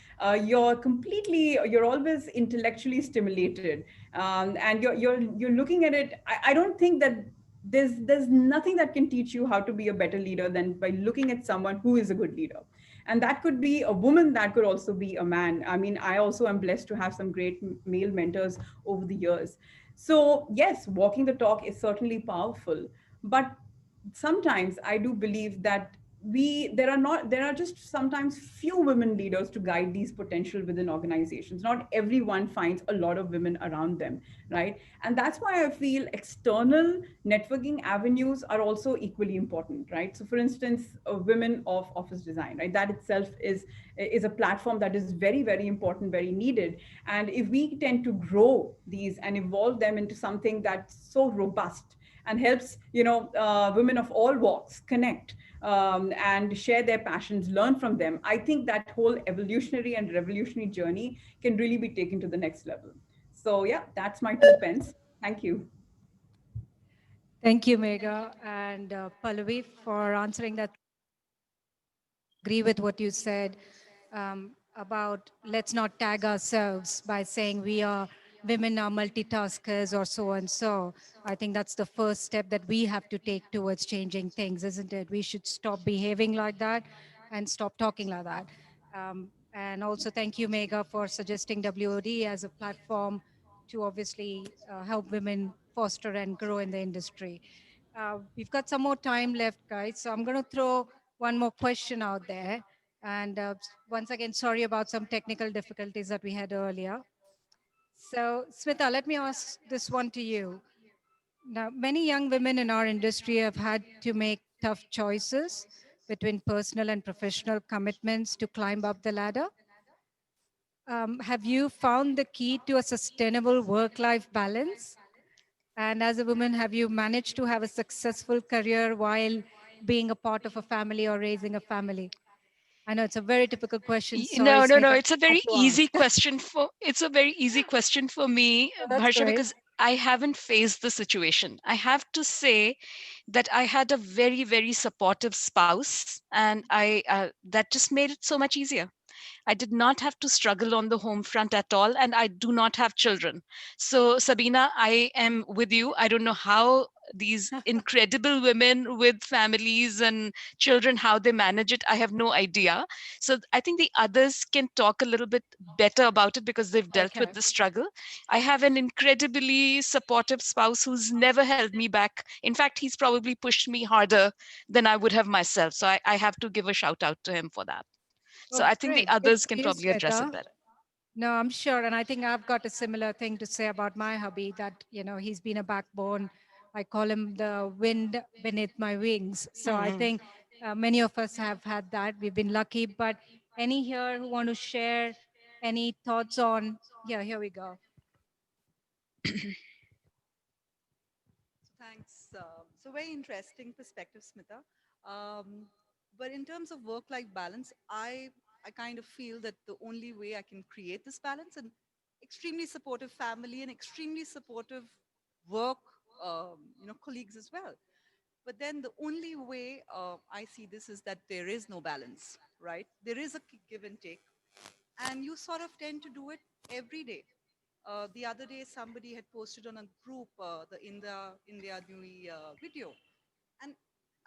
you're always intellectually stimulated, and you're looking at it. I don't think that there's nothing that can teach you how to be a better leader than by looking at someone who is a good leader. And that could be a woman, that could also be a man. I mean, I also am blessed to have some great male mentors over the years. So yes, walking the talk is certainly powerful, but sometimes I do believe that there are just sometimes few women leaders to guide these potential within organizations. Not everyone finds a lot of women around them, right? And that's why I feel external networking avenues are also equally important, right? So for instance, women of office design, right, that itself is a platform that is very, very important, very needed. And if we tend to grow these and evolve them into something that's so robust and helps, women of all walks connect, and share their passions, learn from them, I think that whole evolutionary and revolutionary journey can really be taken to the next level. So yeah, that's my 2 pence. Thank you. Thank you, Megha and Pallavi, for answering that. Agree with what you said about let's not tag ourselves by saying we are women are multitaskers or so and so. I think that's the first step that we have to take towards changing things, isn't it? We should stop behaving like that and stop talking like that. And also thank you, Megha, for suggesting WOD as a platform to obviously help women foster and grow in the industry. We've got some more time left, guys. So I'm going to throw one more question out there. And once again, sorry about some technical difficulties that we had earlier. So, Smita, let me ask this one to you. Now, many young women in our industry have had to make tough choices between personal and professional commitments to climb up the ladder. Have you found the key to a sustainable work life balance? And as a woman, have you managed to have a successful career while being a part of a family or raising a family? I know it's a very typical question. Sorry, No, no, no. Smita, It's a I have very to easy ask. question for it's a very easy question for me, So that's Harsha, great. because I haven't faced the situation. I have to say that I had a very, very supportive spouse, and I that just made it so much easier. I did not have to struggle on the home front at all, and I do not have children. So, Sabina, I am with you. I don't know how these incredible women with families and children how they manage it. I have no idea. So I think the others can talk a little bit better about it because they've dealt with Okay. the struggle. I have an incredibly supportive spouse who's never held me back. In fact, he's probably pushed me harder than I would have myself. So I have to give a shout out to him for that. So Well, I think the great. Good others for can you, probably address it Smita. better. No, I'm sure. And I think I've got a similar thing to say about my hubby that, he's been a backbone. I call him the wind beneath my wings. So I Mhm. think many of us have had that. We've been lucky. But any here who want to share any thoughts on, yeah, here we go. So thanks. So very interesting perspective, Smita. Um, but in terms of work-life balance, I kind of feel that the only way I can create this balance and extremely supportive family and extremely supportive work, colleagues as well. But then the only way I see this is that there is no balance, right? There is a give and take, and you sort of tend to do it every day. The other day, somebody had posted on a group the India New Year video, and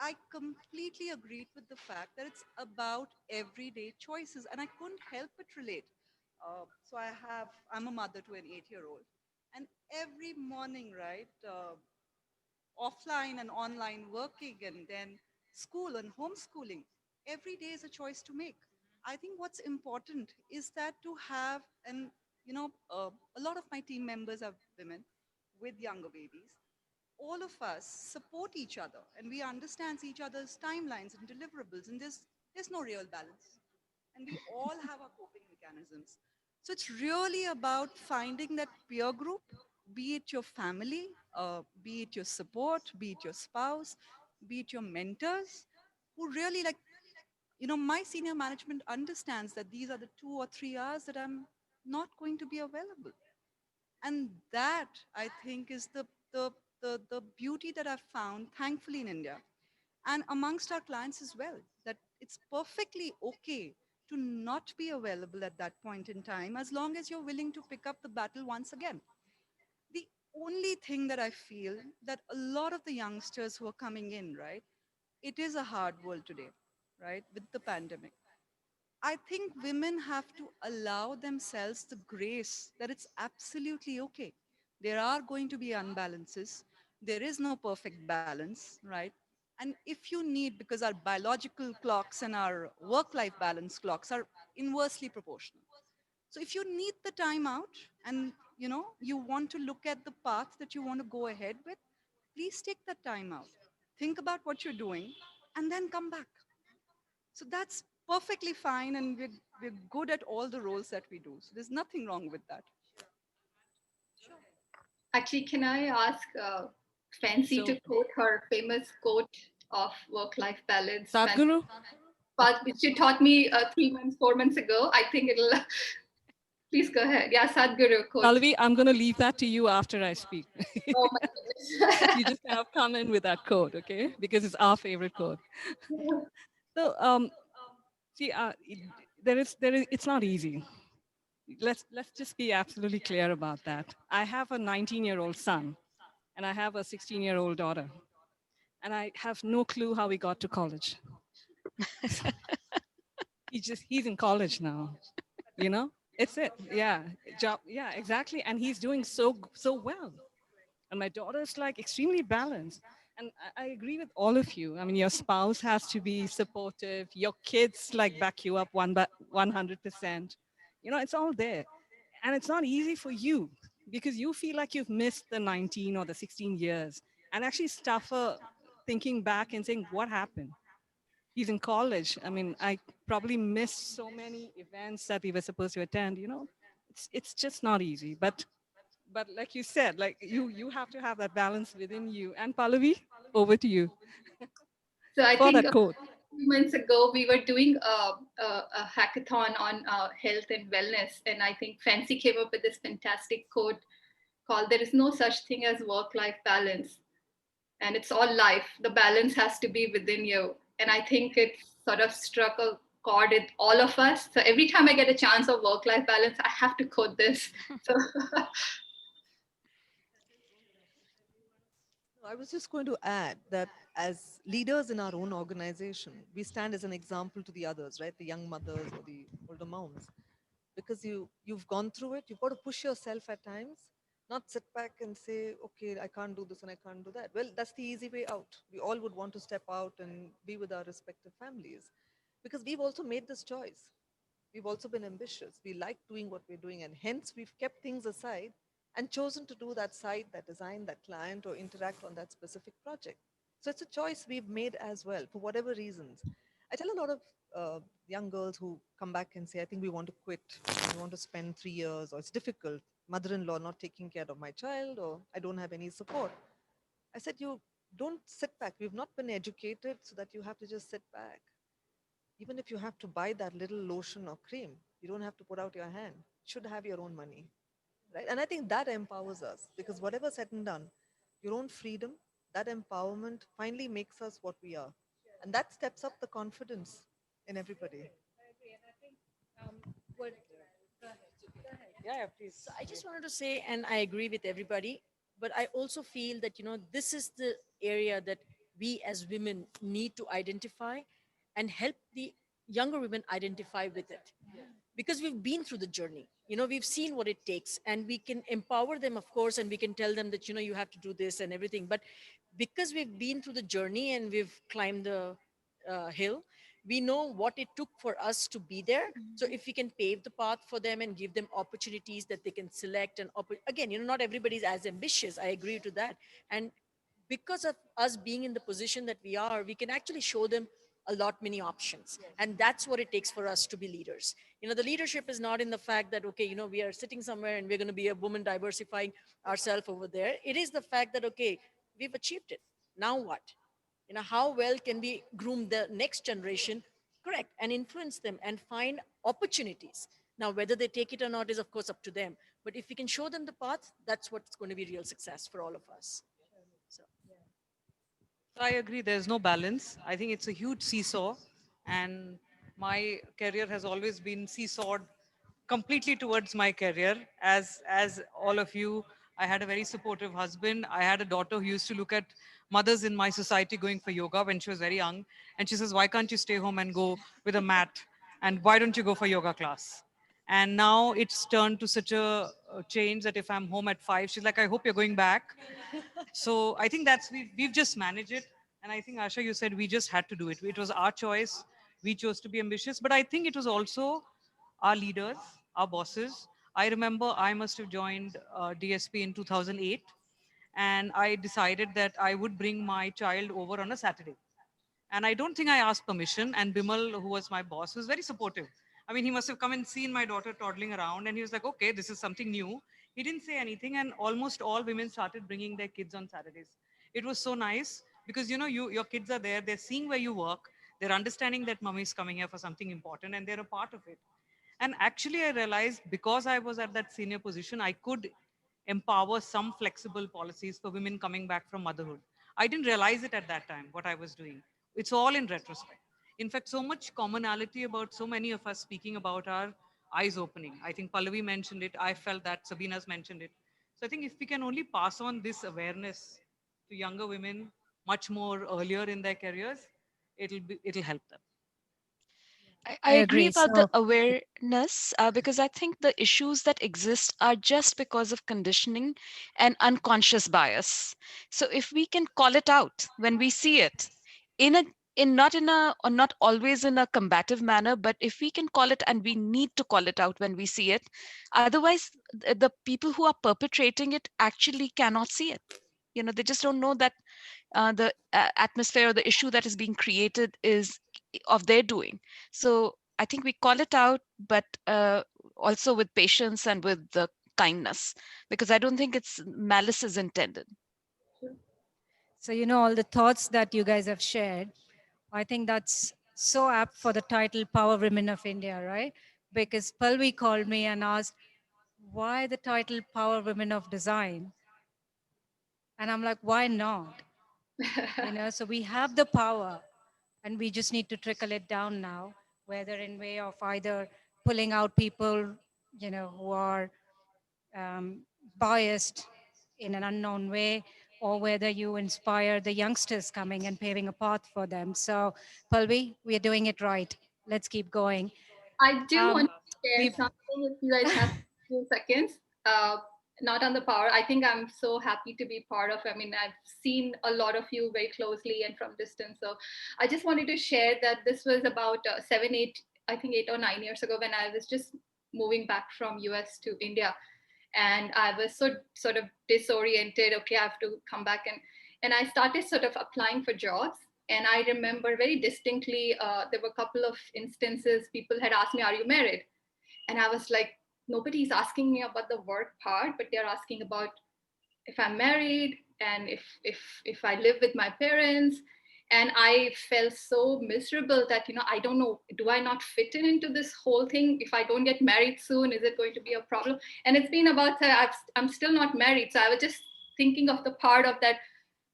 I completely agreed with the fact that it's about everyday choices, and I couldn't help but relate. I'm a mother to an 8-year-old, and every morning, right, offline and online working, and then school and homeschooling, every day is a choice to make. I think what's important is that to have, and a lot of my team members are women with younger babies. All of us support each other, and we understand each other's timelines and deliverables, and there's no real balance, and we all have our coping mechanisms. So it's really about finding that peer group, be it your family, be it your support, be it your spouse, be it your mentors, who really my senior management understands that these are the 2 or 3 hours that I'm not going to be available. And that, I think, is the beauty that I've found, thankfully, in India and amongst our clients as well, that it's perfectly okay to not be available at that point in time as long as you're willing to pick up the battle once again. The only thing that I feel that a lot of the youngsters who are coming in, right, it is a hard world today, right, with the pandemic. I think women have to allow themselves the grace that it's absolutely okay. There are going to be unbalances. There is no perfect balance, right? And if you need, because our biological clocks and our work life balance clocks are inversely proportional. So if you need the time out and you want to look at the path that you want to go ahead with, please take that time out. Think about what you're doing and then come back. So that's perfectly fine, and we're good at all the roles that we do. So there's nothing wrong with that. Actually, can I ask Fancy So, to quote her famous quote of work-life balance? Sadhguru, But which she taught me 3 months, 4 months ago. I think it'll. Please go ahead. Yeah, Sadhguru quote. Salvi, I'm going to leave that to you after I speak. Oh my You just kind of come in with that code, okay? Because it's our favorite code. goodness. So, see, it's not easy. Let's just be absolutely clear about that. I have a 19-year-old son, and I have a 16-year-old daughter, and I have no clue how we got to college. he's in college now, you know? It's it. Yeah. Job. Yeah, exactly. And he's doing so well. And my daughter is like extremely balanced. And I agree with all of you. I mean, your spouse has to be supportive. Your kids like back you up 100%. You know, it's all there. And it's not easy for you because you feel like you've missed the 19 or the 16 years. And actually, it's tougher thinking back and saying, what happened? He's in college. I mean, I probably missed so many events that we were supposed to attend. You know, it's just not easy. But like you said, like you have to have that balance within you. And Pallavi, over to you So I for think that quote. a few months ago we were doing a hackathon on health and wellness, and I think Fancy came up with this fantastic quote called "There is no such thing as work-life balance," and it's all life. The balance has to be within you, and I think it sort of struck a chord with all of us. So every time I get a chance of work-life balance, I have to quote this. So No, I was just going to add that as leaders in our own organization, we stand as an example to the others, right? The young mothers or the older moms, because you've gone through it. You've got to push yourself at times, not sit back and say, okay, I can't do this and I can't do that. Well, that's the easy way out. We all would want to step out and be with our respective families because we've also made this choice. We've also been ambitious. We like doing what we're doing, and hence we've kept things aside and chosen to do that site, that design, that client, or interact on that specific project. So it's a choice we've made as well for whatever reasons. I tell a lot of young girls who come back and say, I think we want to quit. We want to spend 3 years, or it's difficult. Mother in law not taking care of my child, or I don't have any support. I said, you don't sit back. We've not been educated so that you have to just sit back. Even if you have to buy that little lotion or cream, you don't have to put out your hand. You should have your own money, right? And I think that empowers us because whatever said and done, your own freedom, that empowerment finally makes us what we are. And that steps up the confidence in everybody. Yeah, yeah, please. So I just wanted to say, and I agree with everybody, but I also feel that, this is the area that we as women need to identify and help the younger women identify with it. Because we've been through the journey, we've seen what it takes, and we can empower them, of course, and we can tell them that, you have to do this and everything. But because we've been through the journey and we've climbed the hill, we know what it took for us to be there. So if we can pave the path for them and give them opportunities that they can select, and again, not everybody's as ambitious, I agree to that. And because of us being in the position that we are, we can actually show them a lot many options. And that's what it takes for us to be leaders. The leadership is not in the fact that, okay, we are sitting somewhere and we're going to be a woman diversifying ourselves over there. It is the fact that, okay, we've achieved it. Now what? How well can we groom the next generation, correct, and influence them and find opportunities. Now, whether they take it or not is, of course, up to them. But if we can show them the path, that's what's going to be real success for all of us. So. I agree. There's no balance. I think it's a huge seesaw, and my career has always been seesawed completely towards my career. As all of you, I had a very supportive husband. I had a daughter who used to look at mothers in my society going for yoga when she was very young, and she says, "Why can't you stay home and go with a mat? And why don't you go for yoga class?" And now it's turned to such a change that if I'm home at 5, she's like, "I hope you're going back." So I think we've just managed it. And I think, Asha, you said we just had to do it. It was our choice. We chose to be ambitious. But I think it was also our leaders, our bosses. I remember I must have joined DSP in 2008. And I decided that I would bring my child over on a Saturday. And I don't think I asked permission. And Bimal, who was my boss, was very supportive. I mean, he must have come and seen my daughter toddling around, and he was like, okay, this is something new. He didn't say anything, and almost all women started bringing their kids on Saturdays. It was so nice because, your kids are there, they're seeing where you work, they're understanding that mommy is coming here for something important, and they're a part of it. And actually, I realized because I was at that senior position, I could empower some flexible policies for women coming back from motherhood. I didn't realize it at that time, what I was doing. It's all in retrospect. In fact, so much commonality about so many of us speaking about our eyes opening. I think Pallavi mentioned it. I felt that Sabina's mentioned it. So I think if we can only pass on this awareness to younger women much more earlier in their careers, it'll help them. I I agree agree. about the So awareness because I think the issues that exist are just because of conditioning and unconscious bias. So if we can call it out when we see it in a in not in a or not always in a combative manner, but if we can call it, and we need to call it out when we see it, otherwise the people who are perpetrating it actually cannot see it. They just don't know that the atmosphere or the issue that is being created is of their doing. So I think we call it out, but also with patience and with the kindness, because I don't think it's malice is intended. So, all the thoughts that you guys have shared, I think that's so apt for the title Power Women of India, right? Because Palvi called me and asked, why the title Power Women of Design? And I'm like, why not? So we have the power and we just need to trickle it down now, whether in way of either pulling out people, who are um, biased in an unknown way, or whether you inspire the youngsters coming and paving a path for them. So, Palvi, we are doing it right. Let's keep going. I do Um, want to share we've something if you guys have a few seconds. Uh, Not on the power. I think I'm so happy to be part of. I mean, I've seen a lot of you very closely and from distance. So I just wanted to share that this was about 8 or 9 years ago when I was just moving back from US to India, and I was sort of disoriented. Okay, I have to come back, and I started sort of applying for jobs. And I remember very distinctly, there were a couple of instances people had asked me, "Are you married?" And I was like, nobody's asking me about the work part, but they're asking about if I'm married and if I live with my parents. And I felt so miserable that, I don't know, do I not fit in into this whole thing? If I don't get married soon, is it going to be a problem? And it's been about I'm still not married, so I was just thinking of the part of that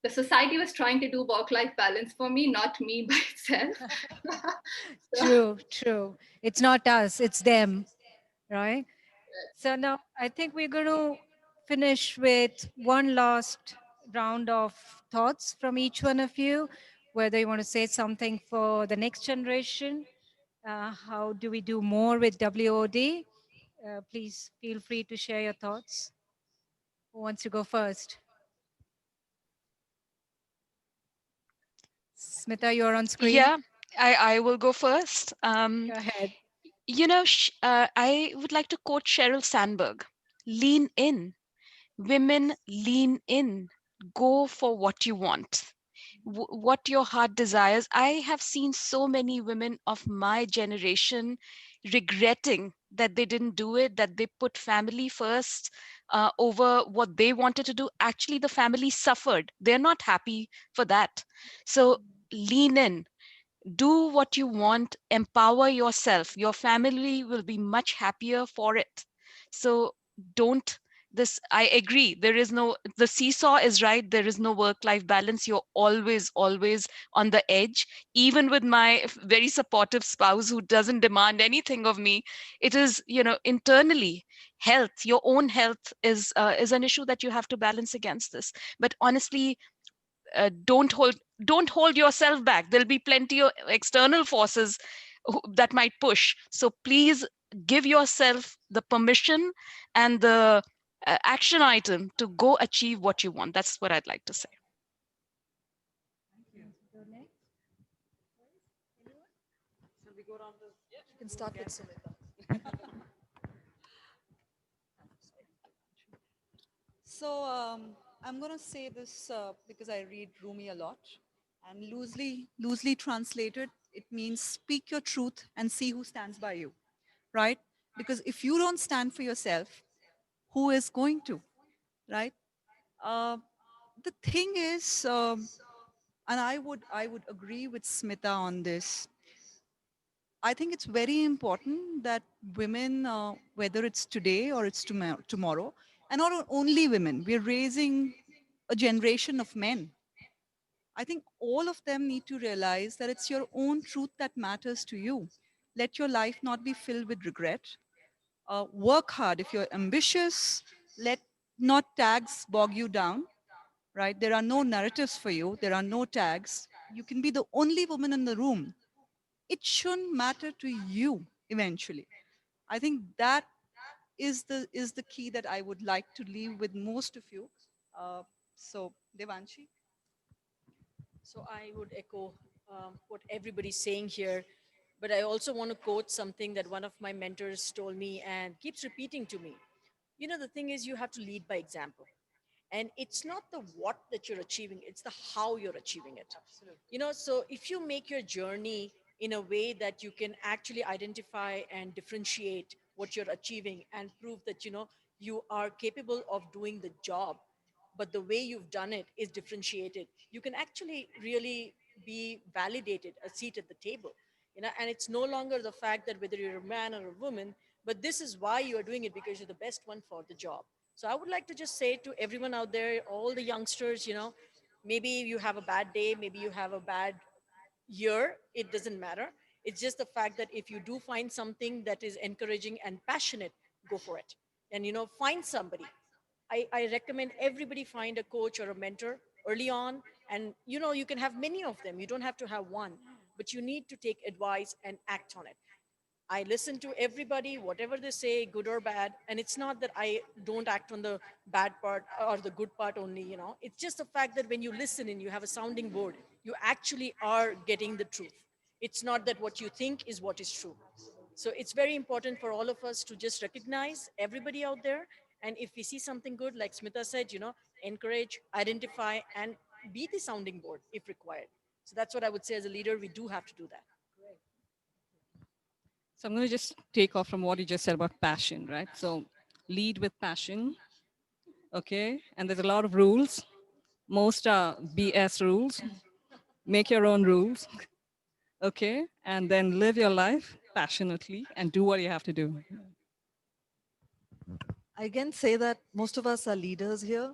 the society was trying to do work-life balance for me, not me by itself. So, True, true. It's not us, it's them, right? So now I think we're going to finish with one last round of thoughts from each one of you, whether you want to say something for the next generation. How do we do more with WOD? Please feel free to share your thoughts. Who wants to go first? Smita, you're on screen. Yeah, I will go first. Go ahead. I would like to quote Sheryl Sandberg: lean in. Women, lean in. Go for what you want, what your heart desires. I have seen so many women of my generation regretting that they didn't do it, that they put family first over what they wanted to do. Actually, the family suffered. They're not happy for that. So lean in, do what you want, empower yourself. Your family will be much happier for it. So don't this I agree, there is no, the seesaw is right, there is no work life balance. You're always on the edge. Even with my very supportive spouse who doesn't demand anything of me, it is, internally, health, your own health is an issue that you have to balance against this. But honestly, don't hold yourself back. There'll be plenty of external forces that might push. So please give yourself the permission and the action item to go achieve what you want. That's what I'd like to say. You can start with Sumita. So I'm going to say this because I read Rumi a lot, and loosely translated, it means speak your truth and see who stands by you, right? Because if you don't stand for yourself, who is going to, right? Uh, the thing is, and I would agree with Smita on this. I think it's very important that women, whether it's today or it's tomorrow, and not only women, we're raising a generation of men. I think all of them need to realize that it's your own truth that matters to you. Let your life not be filled with regret. Work hard. If you're ambitious, let not tags bog you down, right? There are no narratives for you. There are no tags. You can be the only woman in the room it shouldn't matter to you eventually. I think that is the key that I would like to leave with most of you. So Devanshi. So I would echo what everybody's saying here, but I also want to quote something that one of my mentors told me and keeps repeating to me. You know, the thing is, you have to lead by example. And it's not the what that you're achieving, it's the how you're achieving it. You know, so if you make your journey in a way that you can actually identify and differentiate what you're achieving and prove that, you know, you are capable of doing the job, but the way you've done it is differentiated, you can actually really be validated a seat at the table. You know, and it's no longer the fact that whether you're a man or a woman, but this is why you are doing it, because you're the best one for the job. So I would like to just say to everyone out there, all the youngsters, you know, maybe you have a bad day, maybe you have a bad year, it doesn't matter. It's just the fact that if you do find something that is encouraging and passionate, go for it. And, you know, find somebody. I recommend everybody find a coach or a mentor early on. And, you know, you can have many of them. You don't have to have one, but you need to take advice and act on it. I listen to everybody, whatever they say, good or bad. And it's not that I don't act on the bad part or the good part only, you know. It's just the fact that when you listen and you have a sounding board, you actually are getting the truth. It's not that what you think is what is true. So it's very important for all of us to just recognize everybody out there. And if we see something good, like Smita said, you know, encourage, identify, and be the sounding board if required. So that's what I would say as a leader, we do have to do that. So I'm going to just take off from what you just said about passion, right? So lead with passion, okay? And there's a lot of rules. Most are BS rules. Make your own rules, okay? And then live your life passionately and do what you have to do. I again say that most of us are leaders here.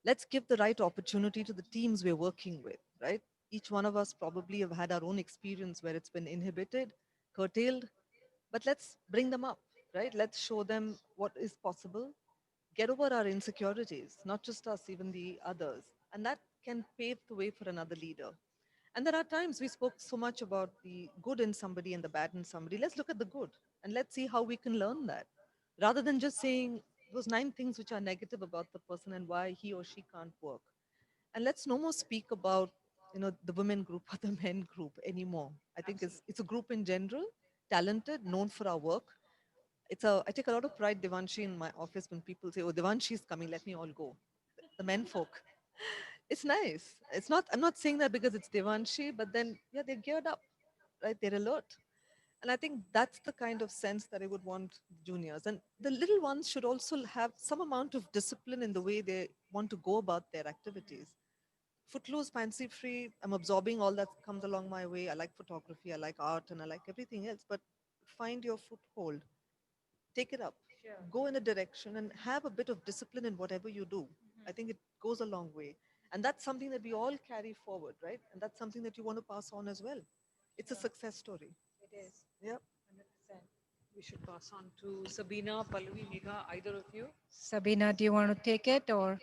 Let's give the right opportunity to the teams we're working with, right? Each one of us probably have had our own experience where it's been inhibited, curtailed, but let's bring them up, right? Let's show them what is possible, get over our insecurities, not just us, even the others. And that can pave the way for another leader. And there are times we spoke so much about the good in somebody and the bad in somebody. Let's look at the good and let's see how we can learn that. Rather than just saying those 9 things which are negative about the person and why he or she can't work. And let's no more speak about, the women group or the men group anymore. I think it's a group in general, talented, known for our work. I take a lot of pride, Devanshi, in my office when people say, "Oh, Devanshi is coming, let me all go." The men folk. It's nice. It's not. I'm not saying that because it's Devanshi, but then yeah, they're geared up, right? They're alert, and I think that's the kind of sense that I would want juniors. And the little ones should also have some amount of discipline in the way they want to go about their activities. Footloose, fancy free. I'm absorbing all that comes along my way. I like photography, I like art, and I like everything else. But find your foothold, take it up, go in a direction, and have a bit of discipline in whatever you do. I think it goes a long way. And that's something that we all carry forward, right? And that's something that you want to pass on as well. It's a success story. It is. Yeah. 100%. We should pass on to Sabina, Pallavi, Megha, either of you. Sabina, do you want to take it or?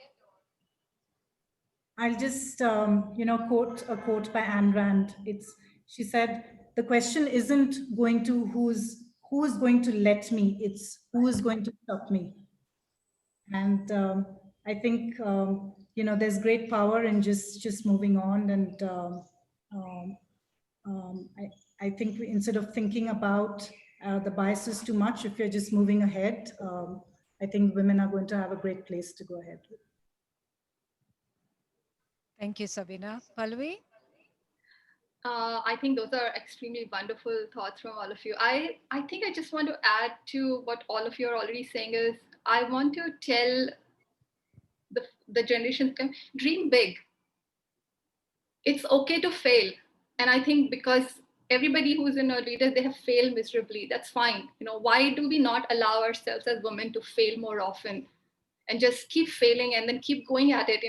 I'll just, quote a quote by Ayn Rand. She said, the question isn't going to who is going to let me, it's who is going to stop me. And I think, there's great power in just moving on. And um, I think instead of thinking about the biases too much, if you're just moving ahead, I think women are going to have a great place to go ahead. Thank you, Sabina. Pallavi? I think those are extremely wonderful thoughts from all of you. I think I just want to add to what all of you are already saying is I want to tell the generations, dream big. It's okay to fail. And I think because everybody who's in a leader, they have failed miserably. That's fine. Why do we not allow ourselves as women to fail more often and just keep failing and then keep going at it?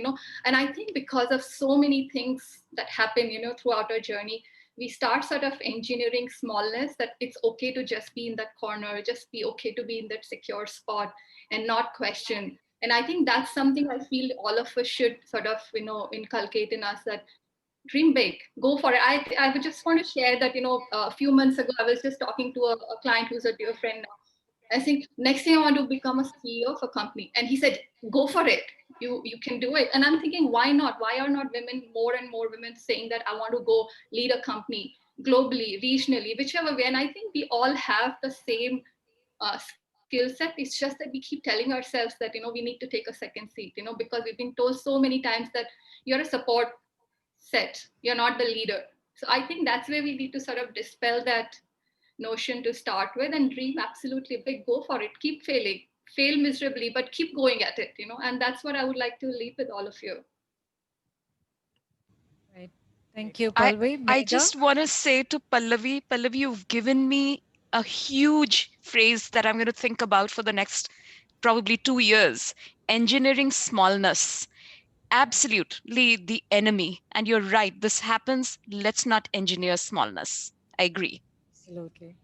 And I think because of so many things that happen, throughout our journey, we start sort of engineering smallness, that it's okay to just be in that corner, just be okay to be in that secure spot and not question. And I think that's something I feel all of us should sort of, inculcate in us, that dream big, go for it. I would just want to share that, a few months ago, I was just talking to a client who's a dear friend now. I think next thing I want to become a CEO of a company. And he said, go for it. You can do it. And I'm thinking, why not? Why are not women, more and more women saying that I want to go lead a company globally, regionally, whichever way. And I think we all have the same skill set. It's just that we keep telling ourselves that, we need to take a second seat, because we've been told so many times that you're a support set, you're not the leader. So I think that's where we need to sort of dispel that notion to start with and dream absolutely big, go for it, keep failing, fail miserably, but keep going at it, and that's what I would like to leave with all of you. Right. Thank you, I Palvi. I Mega? just want to say to Pallavi, you've given me a huge phrase that I'm going to think about for the next probably 2 years. Engineering smallness. Absolutely the enemy. And you're right, this happens. Let's not engineer smallness. I agree. Absolutely.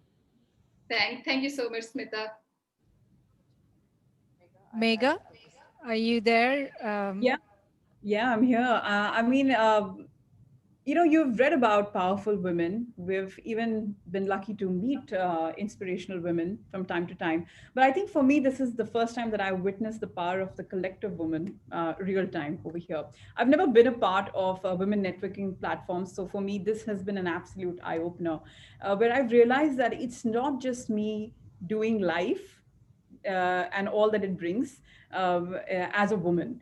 Thank you so much, Smita. Mega, are you there? Yeah, yeah, I'm here. You've read about powerful women. We've even been lucky to meet inspirational women from time to time. But I think for me, this is the first time that I witnessed the power of the collective woman real time over here. I've never been a part of women networking platforms. So for me, this has been an absolute eye opener where I've realized that it's not just me doing life and all that it brings as a woman.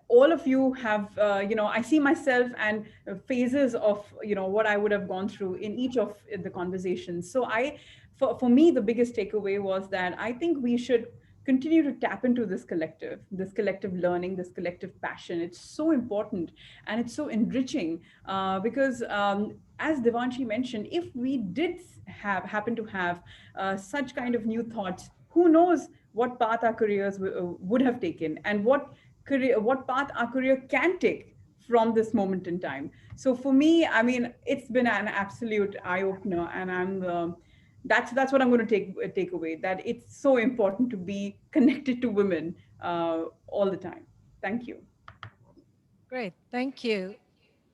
All of you have, I see myself and phases of, what I would have gone through in each of the conversations. So for me, the biggest takeaway was that I think we should continue to tap into this collective learning, this collective passion. It's so important and it's so enriching because as Devanshi mentioned, if we did happen to have such kind of new thoughts, who knows what path our careers would have taken and what path our career can take from this moment in time. So for me, I mean, it's been an absolute eye opener, and that's what I'm going to take away. That it's so important to be connected to women all the time. Thank you. Great. Thank you.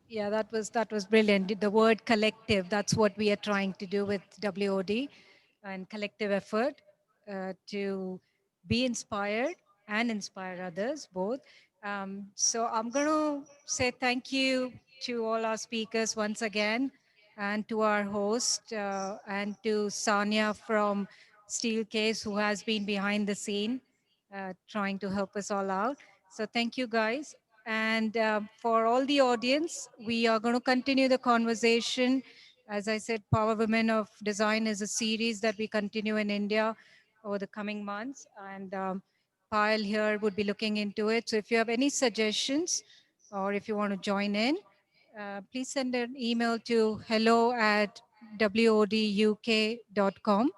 Yeah, that was brilliant. The word collective, that's what we are trying to do with WOD and collective effort to be inspired and inspire others both. So I'm going to say thank you to all our speakers once again and to our host and to Sanya from Steelcase who has been behind the scene trying to help us all out. So thank you guys. And for all the audience, we are going to continue the conversation. As I said, Power Women of Design is a series that we continue in India over the coming months. And Payal here would be looking into it. So if you have any suggestions or if you want to join in, please send an email to hello@woduk.com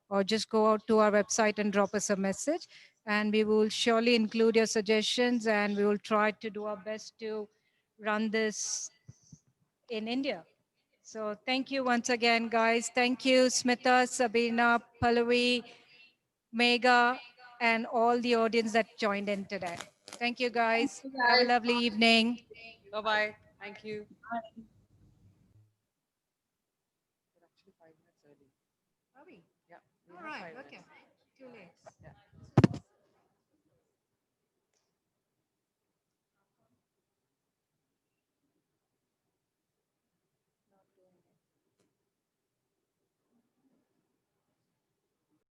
or just go out to our website and drop us a message. And we will surely include your suggestions and we will try to do our best to run this in India. So thank you once again, guys. Thank you, Smita, Sabina, Pallavi, Mega, and all the audience that joined in today. Thank you, guys. You Have a guys. lovely evening. Bye bye. Thank you. We're actually 5 minutes early. Are we? Yeah, we All have right. 5 Okay. minutes.